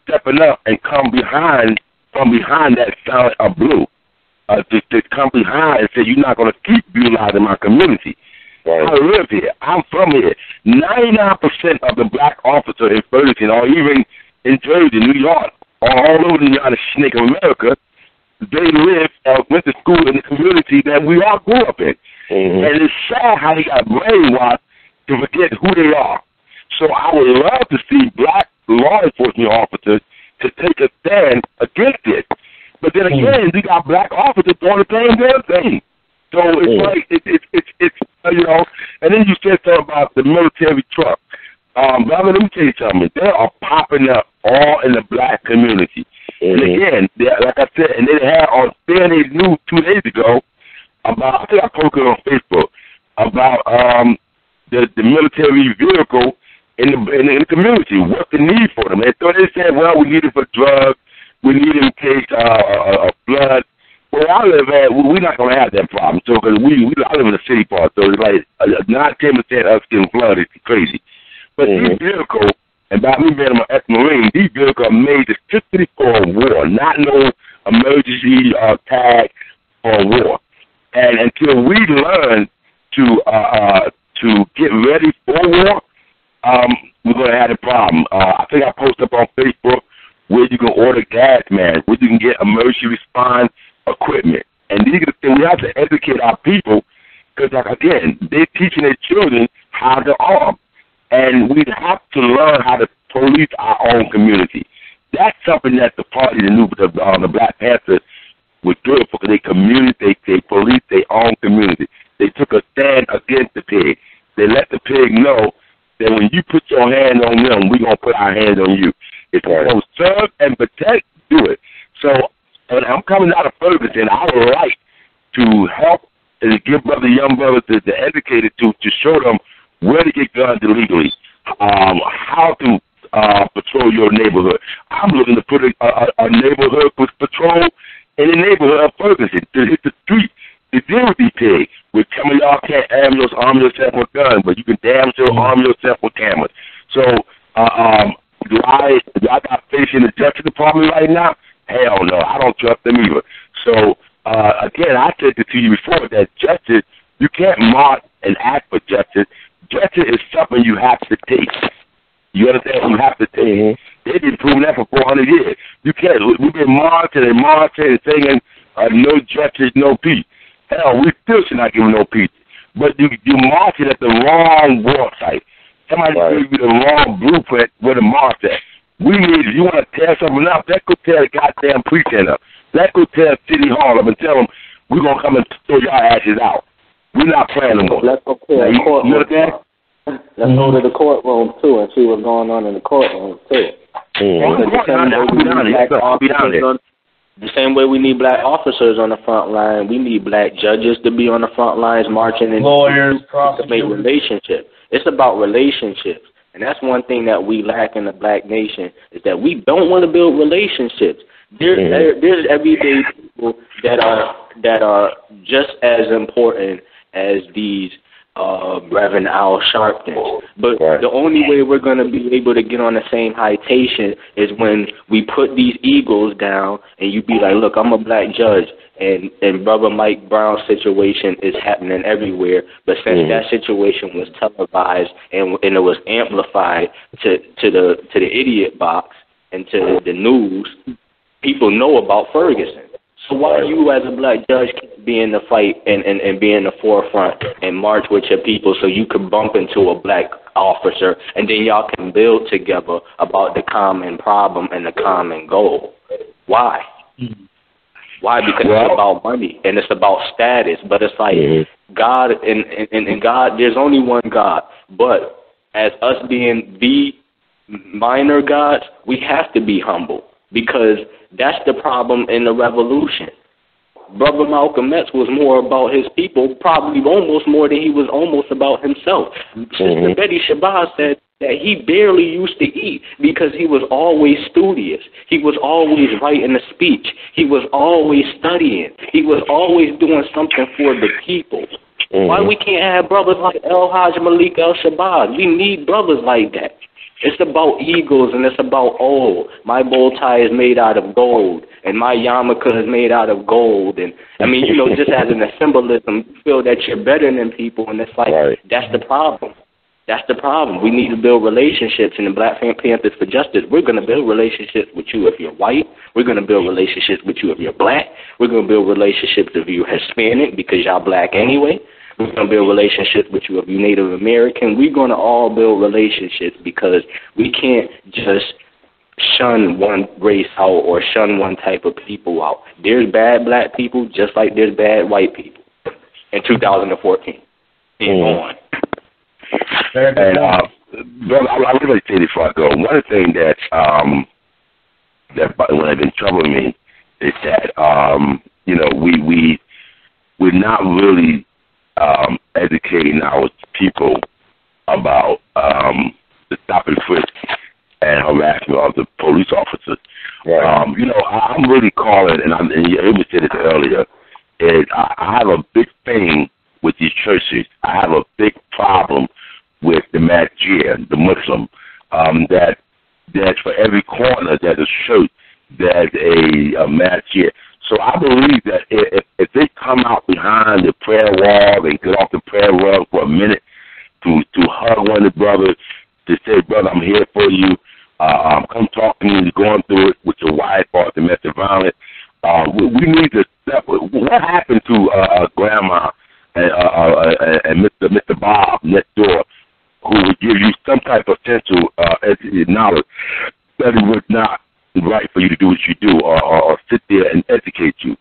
stepping up and come from behind that silent of blue. To come behind and say, you're not going to keep brutalizing my community. I live here. I'm from here. 99% of the black officers in Ferguson, or even in Jersey, New York, or all over the United States of America, they live or went to school in the community that we all grew up in. And it's sad how they got brainwashed to forget who they are. So I would love to see black law enforcement officers to take a stand against it. But then again, we got black officers doing the same damn thing. So it's like, it's you know, and then you said something about the military truck. But let me tell you something. They are popping up all in the black community. And again, like I said, and they had on CNN News 2 days ago about, I think I posted on Facebook, about the military vehicle in the community. What's the need for them? And so they said, well, we need it for drugs. We need it in case of blood. Where I live at, we're not going to have that problem. So, because I live in a city part, so it's like 9-10% us getting blood is crazy. But these vehicles, and by me being an ex-Marine, these vehicles are made strictly for war, not no emergency tag or war. And until we learn to get ready for war, we're going to have a problem. I think I posted up on Facebook where you can order gas masks, where you can get emergency response equipment. And these are the things we have to educate our people because, like, again, they're teaching their children how to arm. And we have to learn how to police our own community. That's something that the party, the Black Panthers, were good for, because they police their own community. They took a stand against the pig. They let the pig know that when you put your hand on them, we're going to put our hands on you. If you're going to serve and protect, do it. So, and I'm coming out of Ferguson. I would like to help and give young brothers the educated to show them where to get guns illegally, how to patrol your neighborhood. I'm looking to put a neighborhood patrol in the neighborhood of Ferguson to hit the street to deal with these pigs. With some of y'all can't arm yourself with guns, but you can damn sure arm yourself with cameras. So, do I got faith in the Justice Department right now? Hell no, I don't trust them either. So, again, I said to you before that justice, you can't march and act for justice. Justice is something you have to take. You understand? You have to take. They've been proving that for 400 years. You can't. We've been marching and saying no justice, no peace. Hell, we still should not give no peace. But you're marching at the wrong war site. Somebody gave you the wrong blueprint where to march at. We need, if you want to tear something up, let's go tear the goddamn precinct up. Let's go tear City Hall up and tell them we're going to come and throw your ashes out. We're not playing no more. Let's go tear the courtroom. Let's go to the courtroom, too, and see what's going on in the courtroom, too. The same way we need black officers on the front line, we need black judges to be on the front lines marching and lawyers, to make relationships. It's about relationships. And that's one thing that we lack in the black nation is that we don't want to build relationships. There's everyday people that are just as important as these Reverend Al Sharptons. But the only way we're going to be able to get on the same citation is when we put these egos down and you be like, look, I'm a black judge, and Brother Mike Brown's situation is happening everywhere. But since that situation was televised and it was amplified to the idiot box and to the news, people know about Ferguson. So why you as a black judge can't be in the fight and be in the forefront and march with your people so you can bump into a black officer and then y'all can build together about the common problem and the common goal? Why? Why? Because it's about money and it's about status. But it's like God and God, there's only one God. But as us being the minor gods, we have to be humble. Because that's the problem in the revolution. Brother Malcolm X was more about his people, probably almost more than he was almost about himself. Sister Betty Shabazz said that he barely used to eat because he was always studious. He was always writing a speech. He was always studying. He was always doing something for the people. Why we can't have brothers like El Hajj Malik El Shabazz? We need brothers like that. It's about egos and it's about, my bow tie is made out of gold and my yarmulke is made out of gold. And, I mean, you know, just as in a symbolism, you feel that you're better than people. And it's like, that's the problem. That's the problem. We need to build relationships. And the Black Panthers for Justice, we're going to build relationships with you if you're white. We're going to build relationships with you if you're black. We're going to build relationships if you're Hispanic because y'all black anyway. We're going to build relationships with you if you're Native American. We're going to all build relationships because we can't just shun one race out or shun one type of people out. There's bad black people just like there's bad white people in 2014 and on. And, brother, I would like to say this before I go. One of the things that when I've been troubling me is that, you know, we're not really educating our people about the stop and frisk and harassment of the police officers. You know, I'm really calling, and you heard me say this earlier, is I have a big thing with these churches. I have a big problem with the Masjid, the Muslim, that for every corner there's a church there's a match here. So I believe that if they come out behind the prayer wall and get off the prayer rug for a minute to hug one of the brothers, to say, brother, I'm here for you. Come talk to me. You're going through it with your wife or domestic violence. We need to step. What happened to Grandma and Mr. Bob next door, who would give you some type of potential knowledge that it was not right for you to do what you do, or sit there and educate you.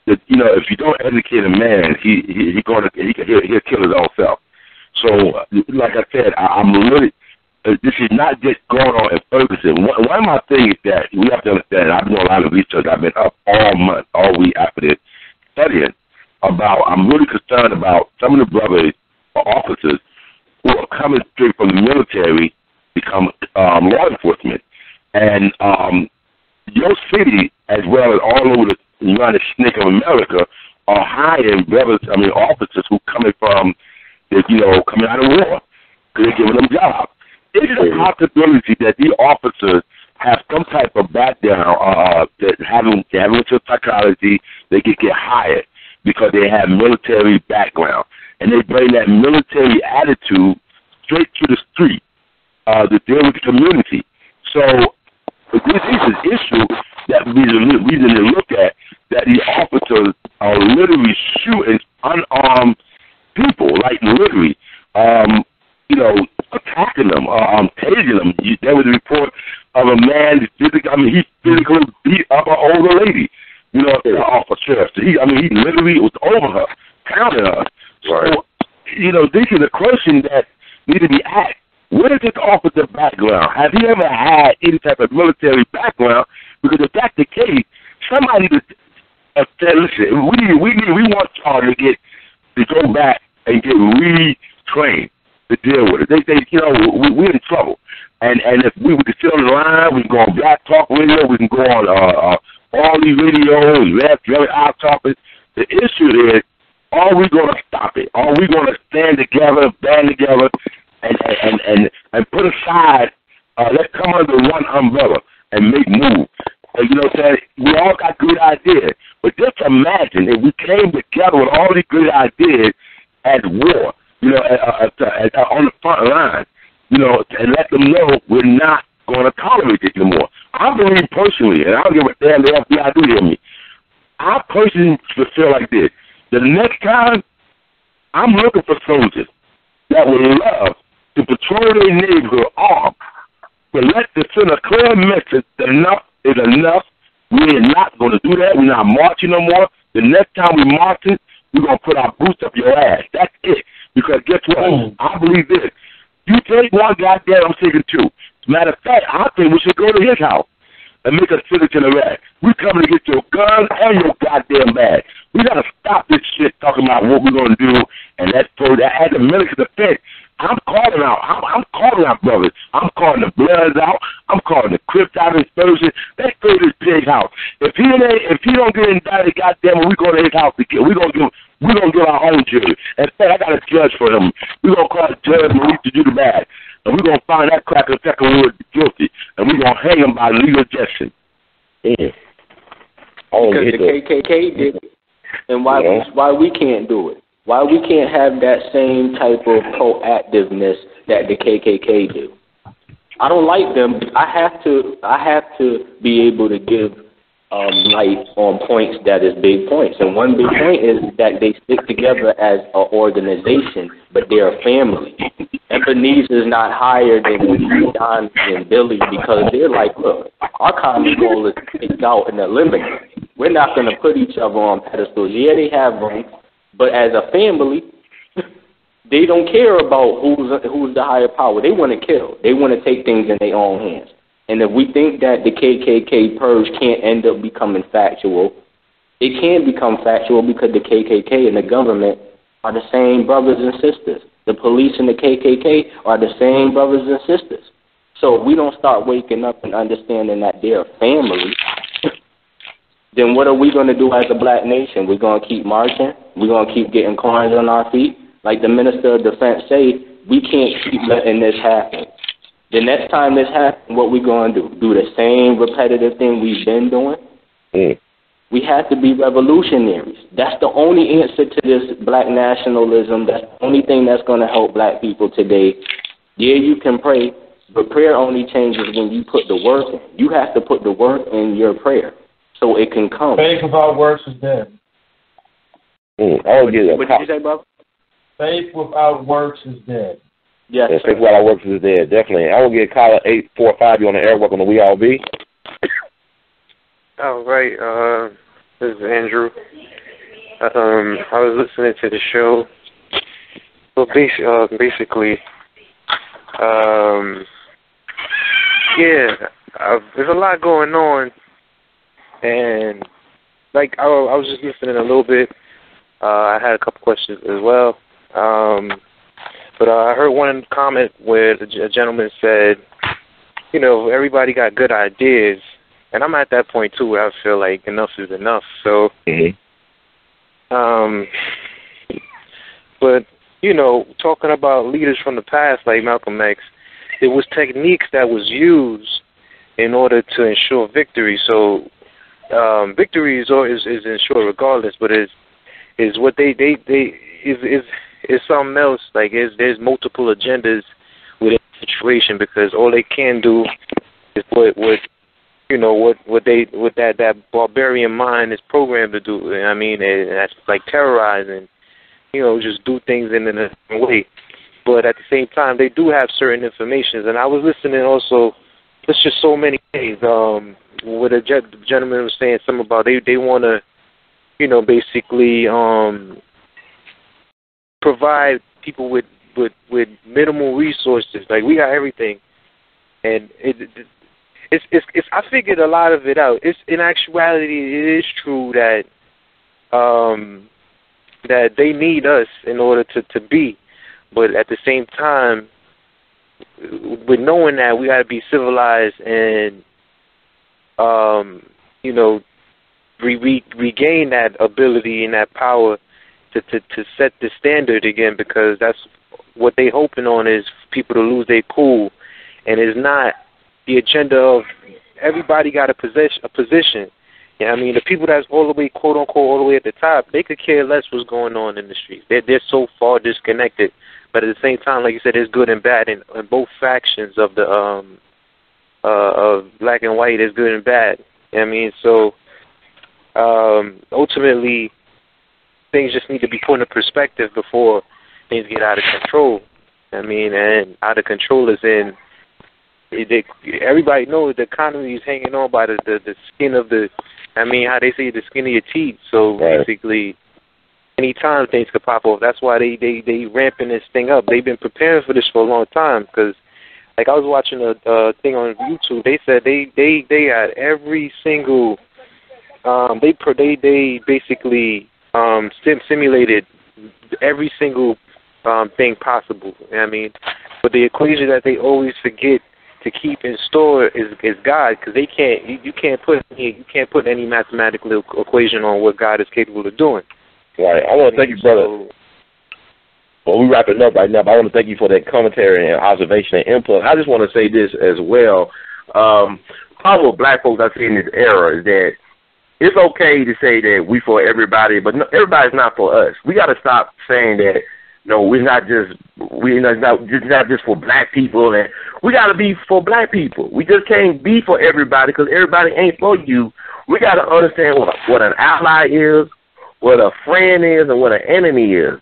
If you don't educate a man, he'll kill his own self. So, like I said, I'm really. This is not just going on in Ferguson. One of my things that we have to understand, I've been doing a lot of research. I've been up all week after this, studying about. I'm really concerned about some of the brothers or officers who are coming straight from the military, become law enforcement. And your city, as well as all over the United States of America, are hiring officers who coming from, coming out of war, because they're giving them jobs. Is it a possibility that these officers have some type of background, that having to psychology, they could get hired because they have military background, and they bring that military attitude straight to the street to deal with the community? So this is an issue that we need to look at, that the officers are literally shooting unarmed people, like literally, attacking them, tasing them. There was a report of a man, he physically beat up an older lady, off a sheriff. So he literally was over her, pounding her. Right. So, this is a question that needs to be asked. What is this officer background? Have he ever had any type of military background? Because if that's the case, somebody said, listen, we want y'all to go back and get retrained to deal with it. They say, we're in trouble. And if we could sit on the line, we can go on Black Talk Radio, we can go on all these radios, left, very out topics. The issue is, are we going to stop it? Are we going to stand together, band together, and put aside, let's come under one umbrella and make moves? We all got good ideas, but just imagine if we came together with all these good ideas at war, on the front line, and let them know we're not going to tolerate it anymore. I believe personally, and I don't give a damn the FBI do hear me, I personally feel like this. The next time, I'm looking for soldiers that would love to patrol their neighborhood armed, but send a clear message that enough is enough. We're not going to do that. We're not marching no more. The next time we're marching, we're going to put our boots up your ass. That's it. Because guess what? I believe this. You take one guy there, I'm taking two. As a matter of fact, I think we should go to his house and make a citizen arrest. We're coming to get your gun and your goddamn bag. We got to stop this shit talking about what we're going to do, and that's for that. As a military defense, I'm calling out. I'm calling out brothers. I'm calling the Bloods out. I'm calling the Crips out in Ferguson. Let's go to this pig house. If he don't get indicted, goddamn, we go to his house to get. We're gonna give our own jury. In fact, I got a judge for him. We're gonna call the judge Maurice to do the bad, and we're gonna find that cracker Peckerwood guilty, and we're gonna hang him by legal objection. Yeah. Because the KKK did it, and why we can't do it? Why we can't have that same type of proactiveness that the KKK do? I don't like them. I have to be able to give light on points that is big points. And one big point is that they stick together as an organization, but they're a family. Ebenezer is not higher than Don and Billy because they're like, look, our common goal is to take out and eliminate. We're not going to put each other on pedestals. Yeah, they have room. But as a family, they don't care about who's the higher power. They want to kill. They want to take things in their own hands. And if we think that the KKK purge can't end up becoming factual, it can become factual because the KKK and the government are the same brothers and sisters. The police and the KKK are the same brothers and sisters. So if we don't start waking up and understanding that they're a family, then what are we going to do as a black nation? We're going to keep marching? We're going to keep getting coins on our feet? Like the Minister of Defense say, we can't keep letting this happen. The next time this happens, what we going to do? Do the same repetitive thing we've been doing? We have to be revolutionaries. That's the only answer to this black nationalism. That's the only thing that's going to help black people today. Yeah, you can pray, but prayer only changes when you put the work in. You have to put the work in your prayer so it can come. Faith without works is dead. What did you say, brother? Faith without works is dead. Yes, yeah, faith without works is dead, definitely. I will get caller 845. You on the air? Welcome to We All Be. All right. This is Andrew. I was listening to the show. Well, basically, there's a lot going on, and like I was just listening a little bit. I had a couple questions as well, but I heard one comment where a gentleman said, you know, everybody got good ideas. And I'm at that point, too, where I feel like enough is enough. So, but, you know, talking about leaders from the past like Malcolm X, it was techniques that was used in order to ensure victory. So, victory is ensured regardless, but is what they is something else. Like, there's multiple agendas within the situation because all they can do is what that barbarian mind is programmed to do. I mean, and that's like terrorizing, you know, just do things in a different way. But at the same time, they do have certain information. And I was listening also, there's just so many things. What a gentleman was saying something about they want to, you know, basically provide people with minimal resources. Like, we got everything. And It's I figured a lot of it out. In actuality, it is true that that they need us in order to be, but at the same time, with knowing that, we got to be civilized and you know, regain that ability and that power to set the standard again, because that's what they hoping on, is people to lose their cool, and it's not the agenda of everybody got a position. Yeah, I mean, the people that's all the way, quote unquote, all the way at the top, they could care less what's going on in the streets. They're so far disconnected. But at the same time, like you said, there's good and bad in both factions of the of black and white. There's good and bad. You know what I mean, so ultimately, things just need to be put in perspective before things get out of control. I mean, and out of control is in. Everybody knows the economy is hanging on by the skin of the, I mean, how they say, the skin of your teeth. So basically, anytime things could pop off. That's why they ramping this thing up. They've been preparing for this for a long time. Because, like, I was watching a thing on YouTube. They said they had every single, they basically simulated every single thing possible. You know what I mean? But the equation that they always forget to keep in store is God, because you can't put any mathematical equation on what God is capable of doing. Right. I want to thank you, brother. Well, we're wrapping up right now, but I want to thank you for that commentary and observation and input. I just want to say this as well. Probably what black folks I see in this era is that it's okay to say that we for everybody, but no, everybody's not for us. We got to stop saying that. No, we're not just for black people, and we got to be for black people. We just can't be for everybody because everybody ain't for you. We got to understand what an ally is, what a friend is, and what an enemy is.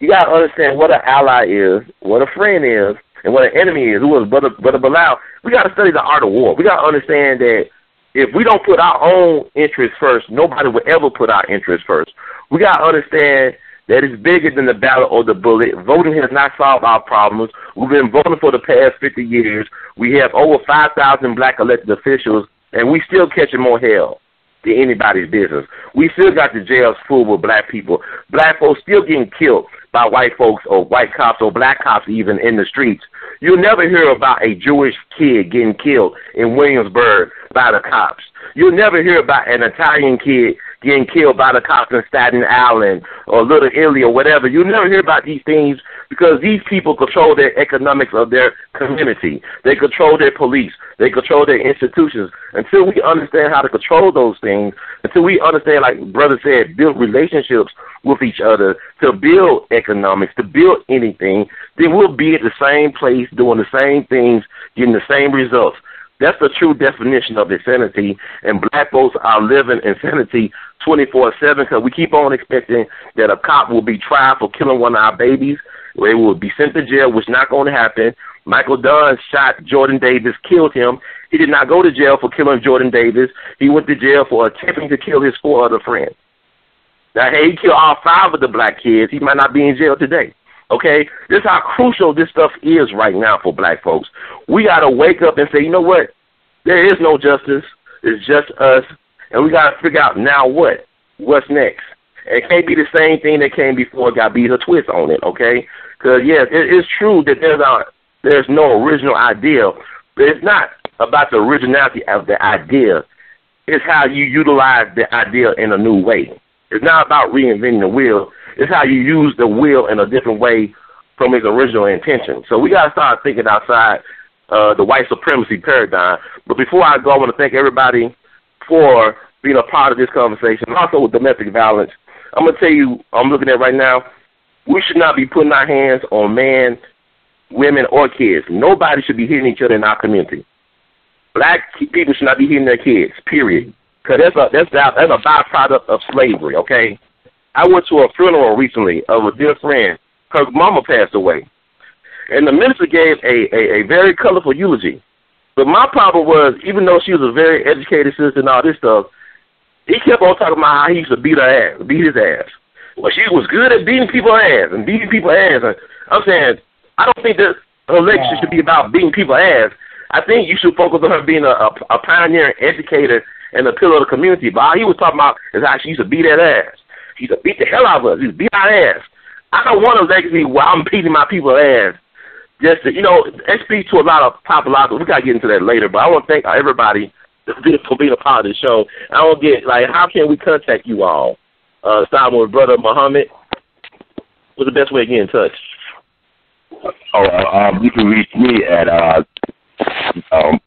You got to understand what an ally is, what a friend is, and what an enemy is. Who was Brother Bilal? We got to study the art of war. We got to understand that if we don't put our own interests first, nobody will ever put our interests first. We got to understand that is bigger than the battle or the bullet. Voting has not solved our problems. We've been voting for the past 50 years. We have over 5,000 black elected officials, and we still catching more hell than anybody's business. We still got the jails full with black people. Black folks still getting killed by white folks or white cops or black cops even in the streets. You'll never hear about a Jewish kid getting killed in Williamsburg by the cops. You'll never hear about an Italian kid getting killed by the cops in Staten Island or Little Italy or whatever. You never hear about these things because these people control their economics of their community. They control their police. They control their institutions. Until we understand how to control those things, until we understand, like Brother said, build relationships with each other, to build economics, to build anything, then we'll be at the same place doing the same things, getting the same results. That's the true definition of insanity, and black folks are living insanity 24/7 because we keep on expecting that a cop will be tried for killing one of our babies, where he will be sent to jail, which is not going to happen. Michael Dunn shot Jordan Davis, killed him. He did not go to jail for killing Jordan Davis. He went to jail for attempting to kill his 4 other friends. Now, hey, he killed all 5 of the black kids. He might not be in jail today. Okay? This is how crucial this stuff is right now for black folks. We got to wake up and say, you know what? There is no justice. It's just us. And we got to figure out now what? What's next? It can't be the same thing that came before. Got to be a twist on it, okay? Because, yes, it's true that there's no original idea, but it's not about the originality of the idea. It's how you utilize the idea in a new way. It's not about reinventing the wheel. It's how you use the wheel in a different way from its original intention. So we got to start thinking outside the white supremacy paradigm. But before I go, I want to thank everybody for being a part of this conversation, and also with domestic violence. I'm going to tell you, I'm looking at right now, we should not be putting our hands on men, women, or kids. Nobody should be hitting each other in our community. Black people should not be hitting their kids, period. Because that's a byproduct of slavery, okay? I went to a funeral recently of a dear friend. Her mama passed away. And the minister gave a very colorful eulogy. But my problem was, even though she was a very educated sister and all this stuff, he kept on talking about how he used to beat his ass. Well, she was good at beating people's ass and beating people's ass. And I'm saying, I don't think that her lecture should be about beating people's ass. I think you should focus on her being a pioneer, educator, and a pillar of the community. But all he was talking about is how she used to beat that ass. She used to beat the hell out of us. She used to beat our ass. I don't want a legacy where I'm beating my people's ass. Just to, it speaks to a lot of popularity. We got to get into that later. But I want to thank everybody for being a part of the show. I don't get, how can we contact you all? Starting with Brother Muhammad. What's the best way to get in touch? You can reach me at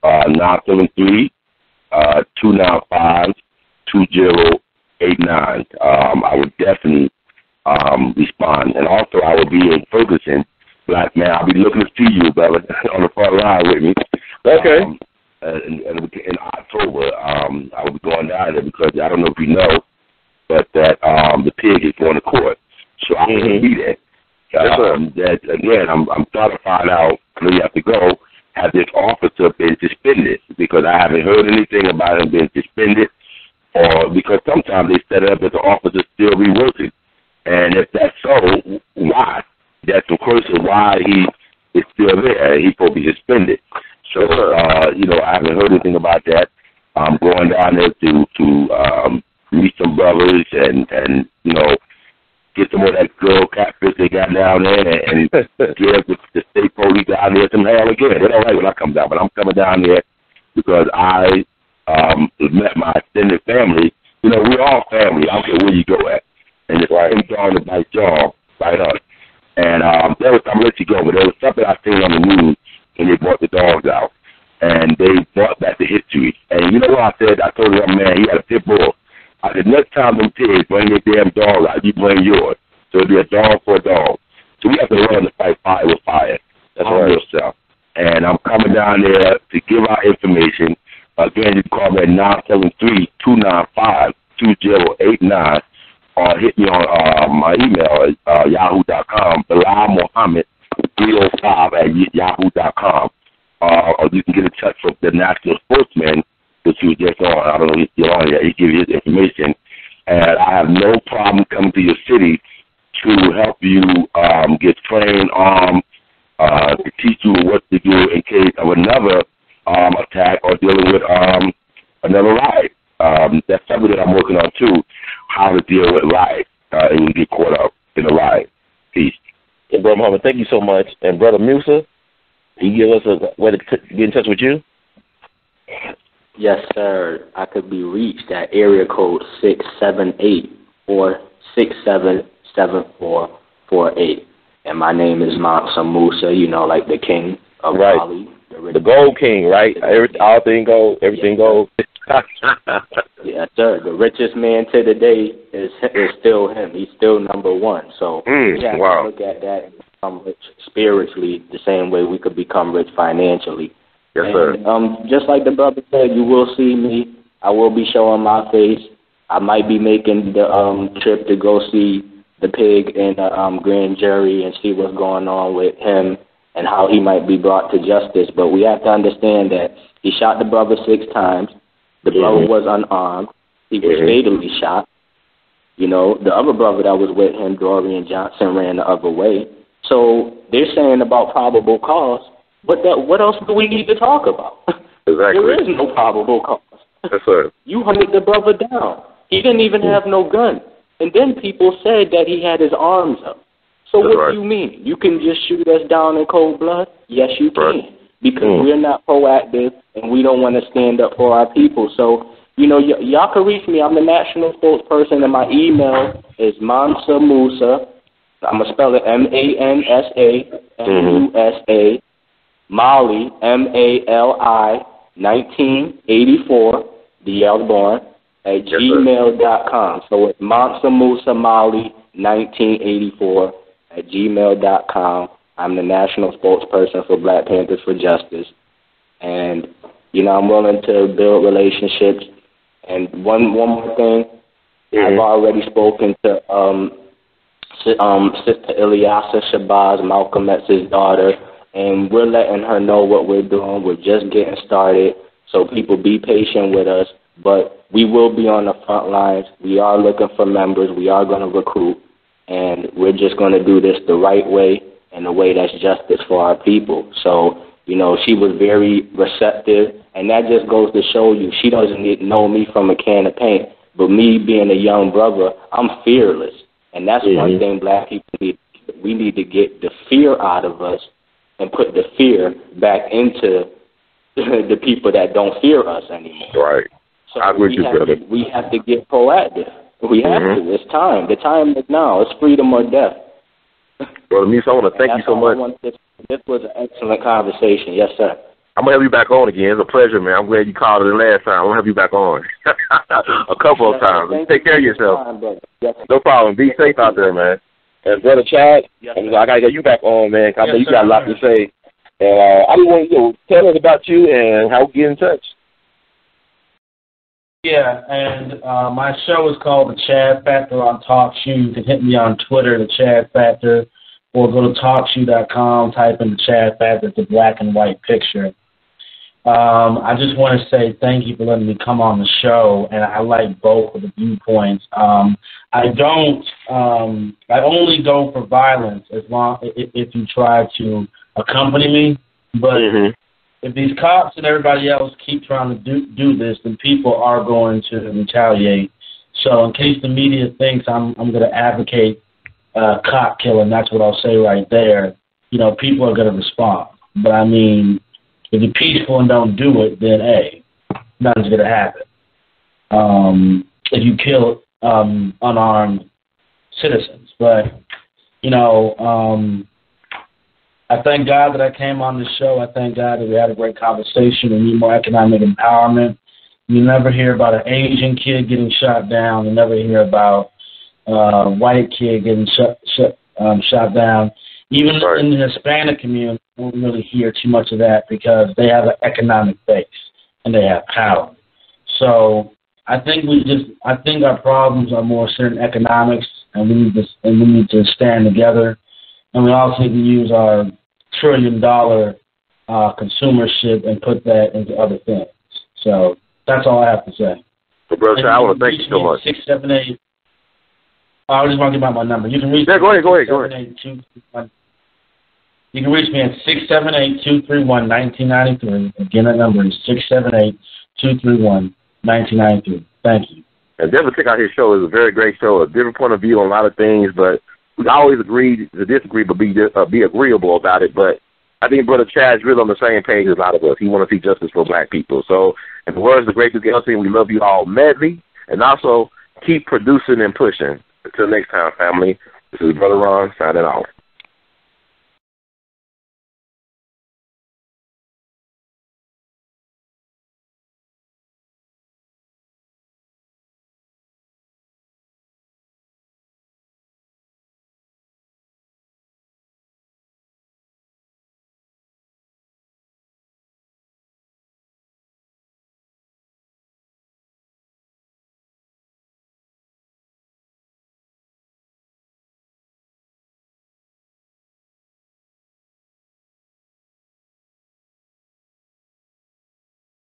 973-295-2089. I would definitely respond. And also, I will be in Ferguson, Black man. I'll be looking to see you, brother, on the front line with me. Okay. In October, I will be going down there because I don't know if you know, but that the pig is going to court. So I will be there. That again, I'm trying to find out. I know you have to go. Have this officer been suspended? Because I haven't heard anything about him being suspended, or because sometimes they set it up that the officer still be working. And if that's so, why? That's the question. Why he is still there? He's supposed to be suspended. So I haven't heard anything about that. I'm going down there to meet some brothers and get some of that girl catfish they got down there and give the state police down there some hell again. They don't like when I come down, but I'm coming down there because I met my extended family. We're all family. I don't care where you go at. And if I ain't going to bite y'all, bite us. And I'm going to let you go, but there was something I seen on the news when they brought the dogs out. And they brought back the history. And you know what I said? I told the young man, he had a pit bull. I said, next time them pigs bring their damn dog out, you bring yours. So it'll be a dog for a dog. So we have to learn to fight fire with fire. That's our real self. And I'm coming down there to give out information. Again, you can call me at 973-295-2089 or hit me on my email at yahoo.com, Bilal Muhammad 305 @yahoo.com. Or you can get in touch with the national spokesman, which you just on. I don't know if you're on yet. He gives you his information. And I have no problem coming to your city to help you get trained, to teach you what to do in case of another attack or dealing with another riot. That's something that I'm working on, too, how to deal with riots and you get caught up in a riot. Peace. Yeah, Brother Muhammad, thank you so much. And Brother Musa, can you give us a way to get in touch with you? Yes, sir. I could be reached at area code 678-467-7448. And my name is Mansa Musa, you know, like the king of Mali. The gold king, right? Everything gold. Everything gold. Yes, sir. The richest man to the day is still him. He's still number one. So we have to look at that and become rich spiritually the same way we could become rich financially. Yes, sir. Just like the brother said, you will see me. I will be showing my face. I might be making the trip to go see the pig in the grand jury and see what's going on with him and how he might be brought to justice. But we have to understand that he shot the brother 6 times. The brother was unarmed. He was fatally shot. You know, the other brother that was with him, Dorian Johnson, ran the other way. So they're saying about probable cause. But what else do we need to talk about? Exactly. There is no probable cause. Yes, sir. You hunted the brother down. He didn't even have no gun. And then people said that he had his arms up. So what do you mean? You can just shoot us down in cold blood? Yes, you can. Because we're not proactive and we don't want to stand up for our people. So, you know, y'all can reach me. I'm the national spokesperson, and my email is Mansa Musa. I'm going to spell it MANSAMUSA, Mali, MALI, 1984, the L born, at gmail.com. So it's Mansa Musa Mali, 1984, at gmail.com. I'm the national spokesperson for Black Panthers for Justice. And, you know, I'm willing to build relationships. And one more thing, I've already spoken to Sister Ilyasa Shabazz, Malcolm X's daughter, and we're letting her know what we're doing. We're just getting started, so people be patient with us. But we will be on the front lines. We are looking for members. We are going to recruit, and we're just going to do this the right way and the way that's justice for our people. So, you know, she was very receptive, and that just goes to show you she doesn't know me from a can of paint. But me being a young brother, I'm fearless, and that's one thing Black people need. We need to get the fear out of us and put the fear back into the people that don't fear us anymore. Right. So we have to get proactive. We have to. It's time. The time is now. It's freedom or death. Brother Musa, I want to thank you so much. This was an excellent conversation. Yes, sir. I'm going to have you back on again. It's a pleasure, man. I'm glad you called it the last time. I'm going to have you back on a couple of times. Take care of yourself. No problem. Be safe out there, man. And Brother Chad, I got to get you back on, man, because I know you got a lot to say. And I just want you to tell us about you and how we get in touch. Yeah, and my show is called The Chad Factor on TalkShoe. You can hit me on Twitter, The Chad Factor, or go to TalkShoe.com, type in The Chad Factor, the black and white picture. I just want to say thank you for letting me come on the show, and I like both of the viewpoints. I only go for violence if you try to accompany me, but if these cops and everybody else keep trying to do this, then people are going to retaliate. So in case the media thinks I'm going to advocate cop killing, that's what I'll say right there. You know, people are going to respond. But I mean, if you're peaceful and don't do it, then hey, nothing's going to happen. If you kill unarmed citizens, but you know. I thank God that I came on this show. I thank God that we had a great conversation. We need more economic empowerment. You never hear about an Asian kid getting shot down. You never hear about a white kid getting shot down. Even in the Hispanic community, we don't really hear too much of that because they have an economic base and they have power. So I think our problems are more certain economics, and we need to stand together. And we also need to use our $1 trillion consumership and put that into other things. So that's all I have to say. Well, Brother, I want to thank you so much. 678. I just want to give out my number. You can reach me. Go ahead. You can reach me at 678-231-1993. Again, that number is 678-231-1993. Thank you. And definitely check out his show. It's a very great show. A different point of view on a lot of things, but we always agree to disagree, but be agreeable about it. But I think Brother Chad's really on the same page as a lot of us. He want to see justice for black people. So, in the words of the great Duke Ellington, we love you all madly, and also keep producing and pushing. Until next time, family, this is Brother Ron signing off.